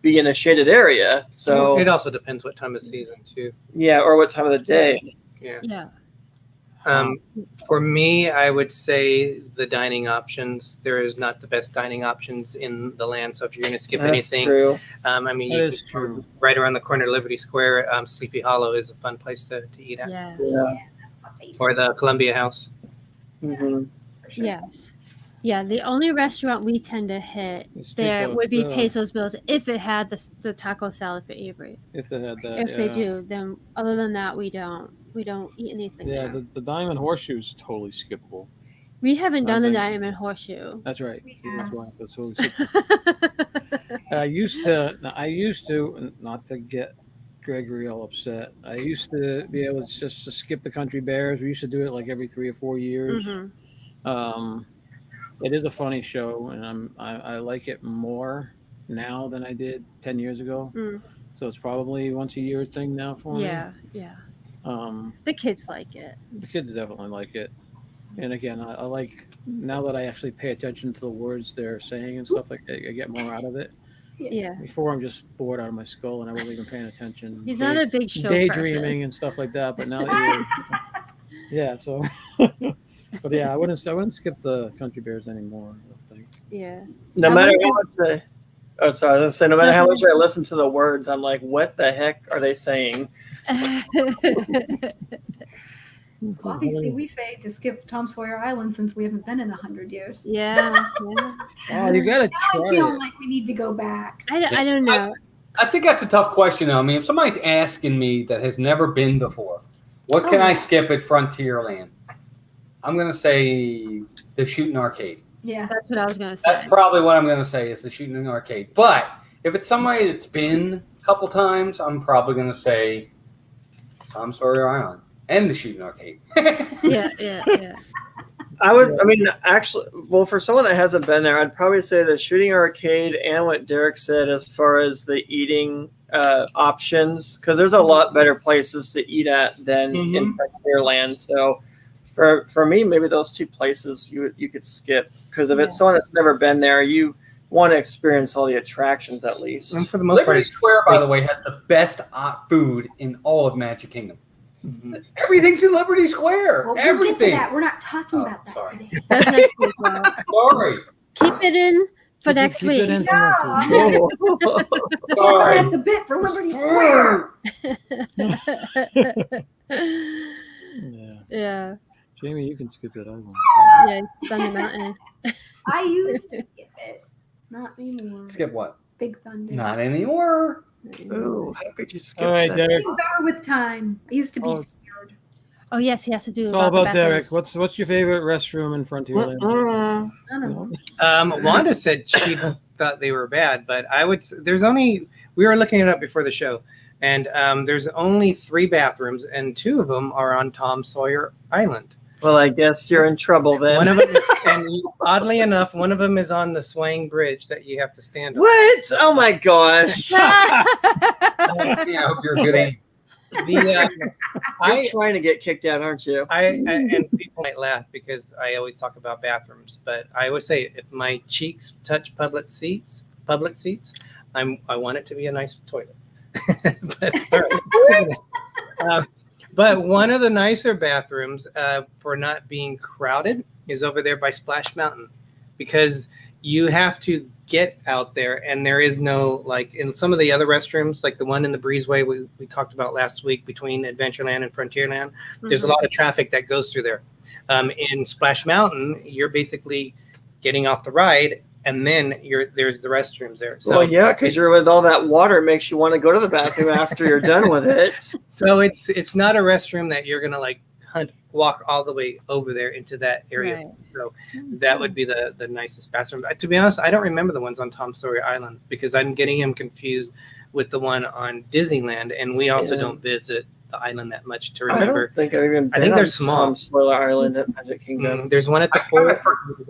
be in a shaded area? So it also depends what time of season too. yeah, or what time of the day. yeah, For me, I would say the dining options. There is not the best dining options in the land. So if you're going to skip That's anything, true. I mean, That you is can- true. right around the corner, Liberty Square, Sleepy Hollow is a fun place to eat at, yeah, Yeah. or the Columbia House. hmm yes, yeah. The only restaurant we tend to hit It's there Pesos would be Bills. Pesos Bills if it had the taco salad for Avery. If they had that. If they do, then other than that, we don't eat anything Yeah, there. the Diamond Horseshoe is totally skippable. We haven't done the think- Diamond Horseshoe. That's right. Yeah. That's why that's totally skippable. I used to, not to get Gregory all upset. I used to be able to just to skip the Country Bears. We used to do it like every 3 or 4 years. Mhm. It is a funny show, and I like it more now than I did 10 years ago. Mm. So it's probably once a year thing now for me. Yeah. The kids like it. The kids definitely like it. And again, I like now that I actually pay attention to the words they're saying and stuff like that, I get more out of it. Yeah. Before I'm just bored out of my skull and I wasn't even paying attention. He's not a big show daydreaming person. and stuff like that. But now that yeah, so but yeah, I wouldn't skip the Country Bears anymore, I don't think. Yeah. No I matter wonder- how much I was gonna say, no matter how much I listen to the words, I'm like, what the heck are they saying? Obviously, we say to skip Tom Sawyer Island since we haven't been in 100 years. yeah. Oh, you gotta Now I try feel it. like we need to go back. I don't know. I think that's a tough question, though. I mean, if somebody's asking me that has never been before, what can I skip at Frontierland? I'm going to say the shooting arcade. Yeah. That's what I was gonna say. That's probably what I'm going to say is the shooting arcade. But if it's somebody that's been a couple times, I'm probably going to say Tom Sawyer Island and the shooting arcade. Yeah. Actually, well, for someone that hasn't been there, I'd probably say the shooting arcade and what Derek said as far as the eating options, because there's a lot better places to eat at than in Frontierland. So for me, maybe those two places you could skip, because if Yeah. it's someone that's never been there, you want to experience all the attractions at least. And for the most part, Liberty Square, by the way, has the best food in all of Magic Kingdom. Everything's in Liberty Square. Well, we'll Everything. get to that. We're not talking Oh, about that sorry. today. That's next week, though. Sorry. Keep it in for next Keep week. it in for No, next week. Oh. Sorry. The bit for Liberty Square. Yeah. Yeah. Jamie, you can skip it. I won't. Yeah. Thunder Mountain. I used to skip it. Not anymore. Skip what? Big Thunder. Not anymore. Ooh, how could you skip All right, that? Derek. Getting better with time. I used to be Oh. scared. Oh yes, he has to do. It's all the about Derek. bathrooms. What's your favorite restroom in Frontierland? Mm-mm. I don't know. Wanda said she thought they were bad, but we were looking it up before the show, and there's only 3 bathrooms, and 2 of them are on Tom Sawyer Island. Well, I guess you're in trouble then. One of them, and oddly enough, one of them is on the swaying bridge that you have to stand on. What? Oh my gosh! Yeah, I hope you're a good aim. The, You're trying to get kicked out, aren't you? and people might laugh because I always talk about bathrooms, but I always say if my cheeks touch public seats, I want it to be a nice toilet. but, all right. But one of the nicer bathrooms for not being crowded is over there by Splash Mountain, because you have to get out there, and there is no, like in some of the other restrooms, like the one in the breezeway we talked about last week between Adventureland and Frontierland, there's a lot of traffic that goes through there. In Splash Mountain, you're basically getting off the ride, and then there's the restrooms there. So Well, yeah, because you're with all that water, it makes you want to go to the bathroom after you're done with it. So it's not a restroom that you're gonna like walk all the way over there into that area. Right. So that would be the nicest bathroom. To be honest, I don't remember the ones on Tom Sawyer Island because I'm getting him confused with the one on Disneyland, and we also don't visit the island that much to I remember. don't think I've even been I think on they're small. Tom Sawyer Island at Magic Kingdom. There's one at the I fort.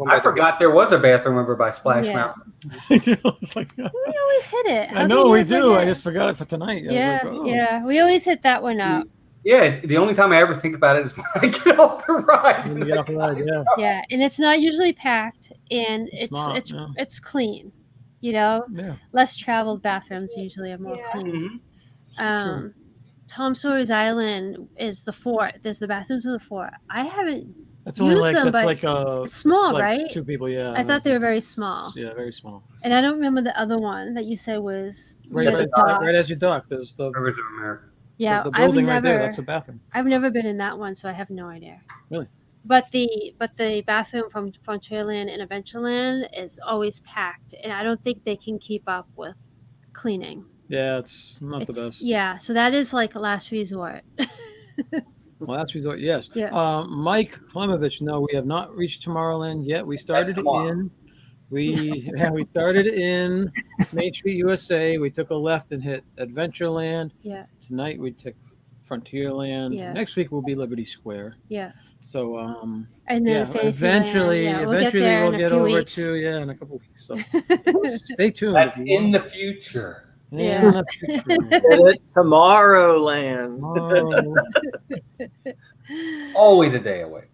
I forgot there was a bathroom over by Splash Yeah. Mountain. It's like, We always hit it. How I can know you we do. I forget? just forgot it for tonight. I was Yeah, like, oh. yeah. We always hit that one up. Yeah, the only time I ever think about it is when I get off the ride. When you get off the ride, yeah. Yeah, and it's not usually packed, and It's not, it's no. it's clean. You know, Yeah. less traveled bathrooms usually are more Yeah. clean. Mhm. True. Tom Sawyer's Island is the fort. There's the bathrooms in the fort. I haven't. That's only Use like them, that's but like a it's small, like right? 2 people, yeah. I thought they were very small, Yeah, very small. and I don't remember the other one that you said was Right, near at the the dock. right as you dock, there's the Rivers of America. Yeah, the I've building never. right there. That's a bathroom. I've never been in that one, so I have no idea. Really? But the bathroom from Frontierland and Adventureland is always packed, and I don't think they can keep up with cleaning. Yeah, it's not the best. Yeah, so that is like a last resort. Well, that's resort. Yes. Yeah. Mike Klemovich. No, we have not reached Tomorrowland yet. We started tomorrow. in. We started in Main Street, USA. We took a left and hit Adventureland. Yeah, Tonight we took Frontierland. Yeah. Next week will be Liberty Square. yeah. So And yeah, then Fantasyland. eventually Yeah, we'll get over weeks. to in a couple weeks. So stay tuned. That's if you in want. the future. Yeah. In the future. Get it? Tomorrowland. Oh. Always a day away.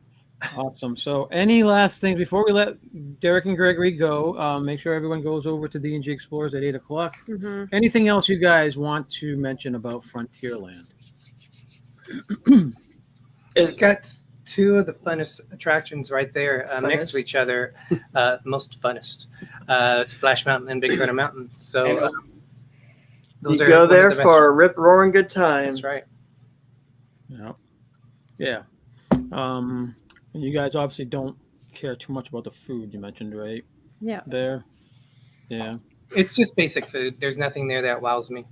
Awesome. So, any last things before we let Derek and Gregory go? Make sure everyone goes over to D&G Explorers at 8:00. Mhm. Anything else you guys want to mention about Frontierland? It's got 2 of the funnest attractions right there next to Funnest? each other. Most funnest. Splash Mountain and Big Thunder Mountain. So You go one there of the for a rip roaring good time. That's right. Yeah. And you guys obviously don't care too much about the food you mentioned, right? Yeah. There. Yeah. It's just basic food. There's nothing there that wows me.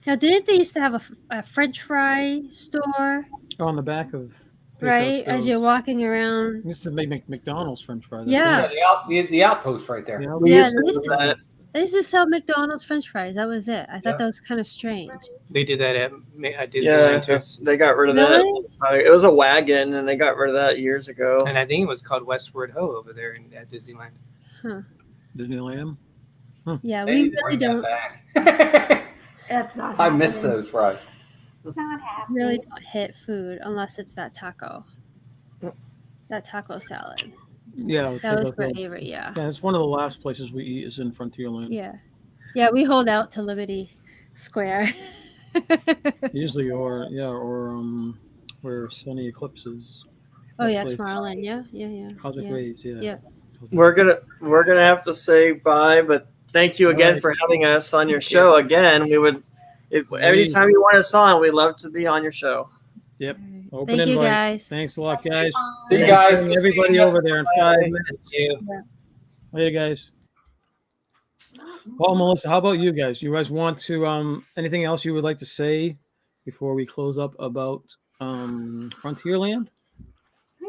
Now, didn't they used to have a French fry store, On the back of right? As you're walking around. used to make McDonald's French fries. Yeah. The outpost right there. Yeah. We Yeah, used to they used do to- that. They used to sell McDonald's French fries. That was it. I thought Yeah. that was kind of strange. They did that at Yeah, Disneyland too. they got rid of Really? that. It was a wagon, and they got rid of that years ago. And I think it was called Westward Ho over there at Disneyland. Disneyland. Yeah, They we need to really bring don't that back. That's not. I miss happening. those fries. Not happening. really don't hit food unless it's that taco. that taco salad. Yeah, That was my taco. favorite. Yeah. Yeah, it's one of the last places we eat is in Frontierland. Yeah. Yeah, we hold out to Liberty Square. Usually, where Sunny Eclipses. Oh That yeah, place, Tomorrowland. Yeah, Cosmic yeah. Rays. Yeah. Yeah. We're gonna have to say bye, but thank you All again right. for having us on your Thank you. show again. We would, anytime you want us on, we'd love to be on your show. Yep. All right. Open Thank you invite. guys. Thanks a lot, guys. See you We're guys. bring Good everybody seeing you. over there in 5 Thank minutes. you. Later, guys. Well, Melissa, how about you guys? You guys want to anything else you would like to say before we close up about Frontierland?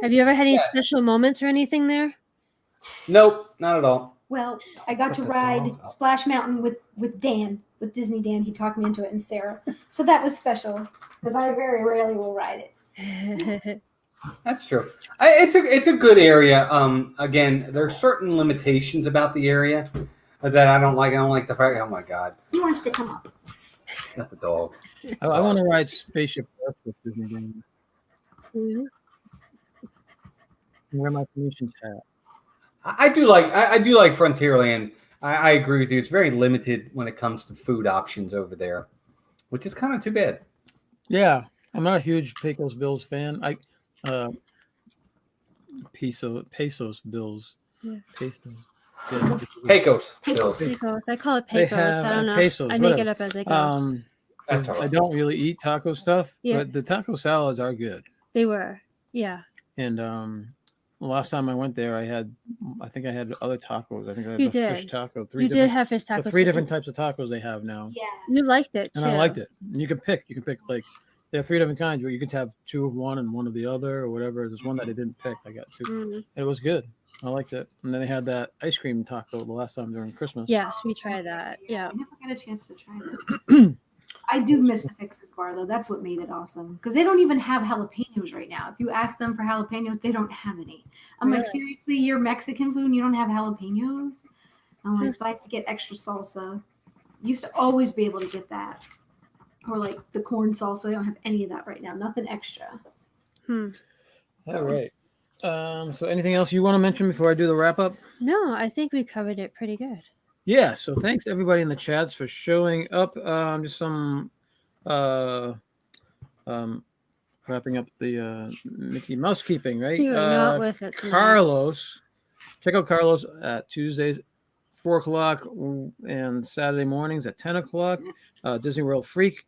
Have you ever had any Yes. special moments or anything there? Nope, not at all. Well, I got Put to the ride dog up. Splash Mountain with Dan, with Disney Dan. He talked me into it, and Sarah. So that was special because I very rarely will ride it. That's true. It's a good area. Again, there are certain limitations about the area that I don't like. I don't like the fact. Oh my God, He wants to come up. not the dog. I want to ride Spaceship Earth with Disney Game. Mhm. Wear my Phoenicians hat. I do like Frontierland. I agree with you. It's very limited when it comes to food options over there, which is kind of too bad. Yeah, I'm not a huge Pecos Bills fan. Pesos Bills. Yeah. Pesos. Yeah. Pecos Bills. Pecos. I call it They Pecos. have I don't know. pesos, I make whatever. it up as I go. That's 'Cause all I right. don't really eat taco stuff, Yeah. but the taco salads are good. They were. Yeah. And last time I went there, I think I had other tacos. I think I had You the fish did. taco. You did have fish the tacos. three different types of tacos they have now. Yes. You liked it too. And I liked it. And you can pick like there are 3 different kinds, but you could have 2 of one and 1 of the other or whatever. There's one that I didn't pick. I got 2. Mm. It was good. I liked it. And then they had that ice cream taco the last time during Christmas. Yes, we tried that. Yeah. I never got a chance to try that. I do miss the Fixes bar though. That's what made it awesome. Because they don't even have jalapenos right now. If you ask them for jalapenos, they don't have any. I'm like, seriously, you're Mexican food and you don't have jalapenos? I'm like, so I have to get extra salsa. Used to always be able to get that. Or like the corn salsa. I don't have any of that right now. Nothing extra. Hmm. All right. So anything else you want to mention before I do the wrap up? No, I think we covered it pretty good. Yeah, so thanks everybody in the chats for showing up. Just some wrapping up the Mickey Mouse keeping, right? You are not with it tonight. Carlos, check out Carlos at Tuesdays, 4:00, and Saturday mornings at 10:00. Disney World Freak,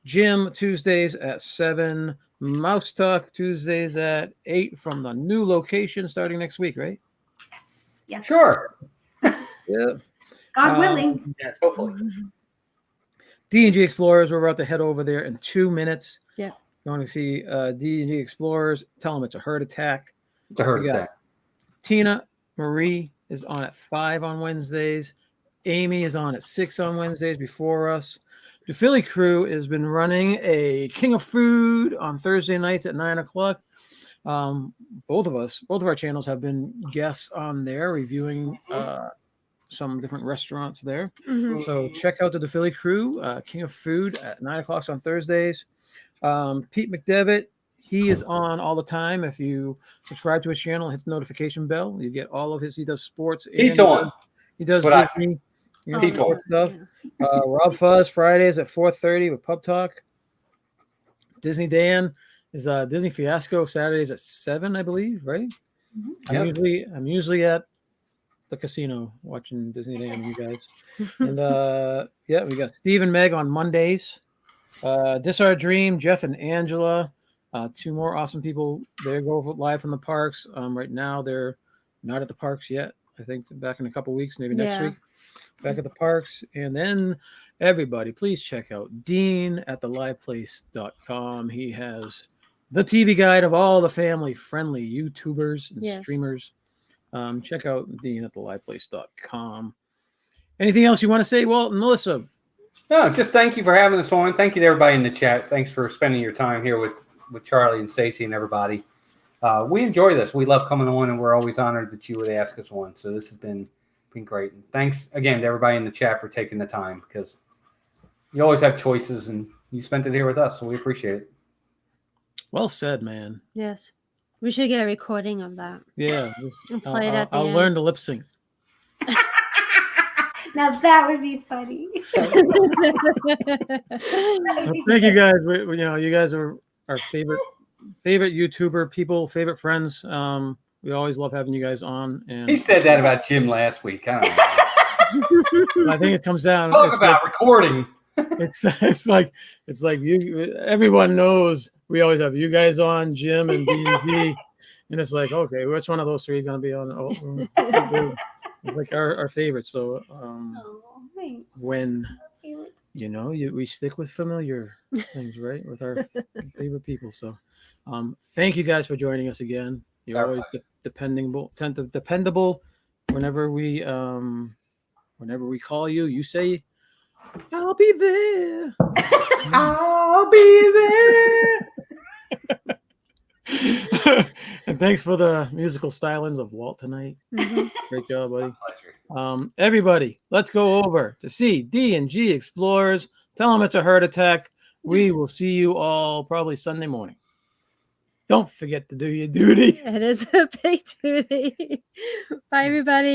Jim Tuesdays at 7. Mouse Talk Tuesdays at 8 from the new location starting next week, right? Yes. Yes. Sure. Yeah. God willing. Yes, hopefully. D&G Explorers, we're about to head over there in 2 minutes. Yeah. You want to see D&G Explorers, tell them it's a herd attack. It's a herd We got attack. Tina Marie is on at 5 on Wednesdays. Amy is on at 6 on Wednesdays before us. The Philly crew has been running a King of Food on Thursday nights at 9:00. Both of our channels have been guests on there reviewing some different restaurants there. Mhm. So check out the Philly crew, King of Food at 9:00 on Thursdays. Pete McDevitt, he is on all the time. If you subscribe to his channel, hit the notification bell, you get all of his. He does sports. Pete's and on. He does What I Disney. Pete's on. Sports stuff. Rob Fuzz Fridays at 4:30 with Pub Talk. Disney Dan is Disney Fiasco Saturdays at 7, I believe. Right? Yep. I'm usually at the casino watching Disney Dan. You guys, and yeah, we got Steve and Meg on Mondays. This Our Dream, Jeff and Angela, 2 more awesome people. They go live from the parks. Right now they're not at the parks yet. I think back in a couple weeks, maybe next week. Back at the parks. And then everybody, please check out Dean at theliveplace.com. He has the TV guide of all the family-friendly YouTubers and streamers. Check out Dean at theliveplace.com. Anything else you want to say, Walt and Melissa? No, just thank you for having us on. Thank you to everybody in the chat. Thanks for spending your time here with Charlie and Stacey and everybody. We enjoy this. We love coming on, and we're always honored that you would ask us on. So this has been great. And thanks again to everybody in the chat for taking the time, because you always have choices, and you spent it here with us, so we appreciate it. Well said, man. Yes. We should get a recording of that. Yeah, And play it at the I'll end. learn to lip sync. Now that would be funny. Thank you guys. You guys are our favorite YouTuber people, favorite friends. We always love having you guys on. And He said that about Jim last week. I don't know. I think it comes down. Talk about recording. It's like you. Everyone knows we always have you guys on, Jim and D&G, and it's like, okay, which one of those three going to be on? It's like our favorites. So when we stick with familiar things, right, with our favorite people. So thank you guys for joining us again. You're always dependable. Whenever we call you, you say, "I'll be there." I'll be there. And thanks for the musical stylings of Walt tonight. Mm-hmm. Great job, buddy. Pleasure. Everybody, let's go over to see D&G Explorers. Tell them it's a heart attack. We will see you all probably Sunday morning. Don't forget to do your duty. It is a big duty. Bye, everybody.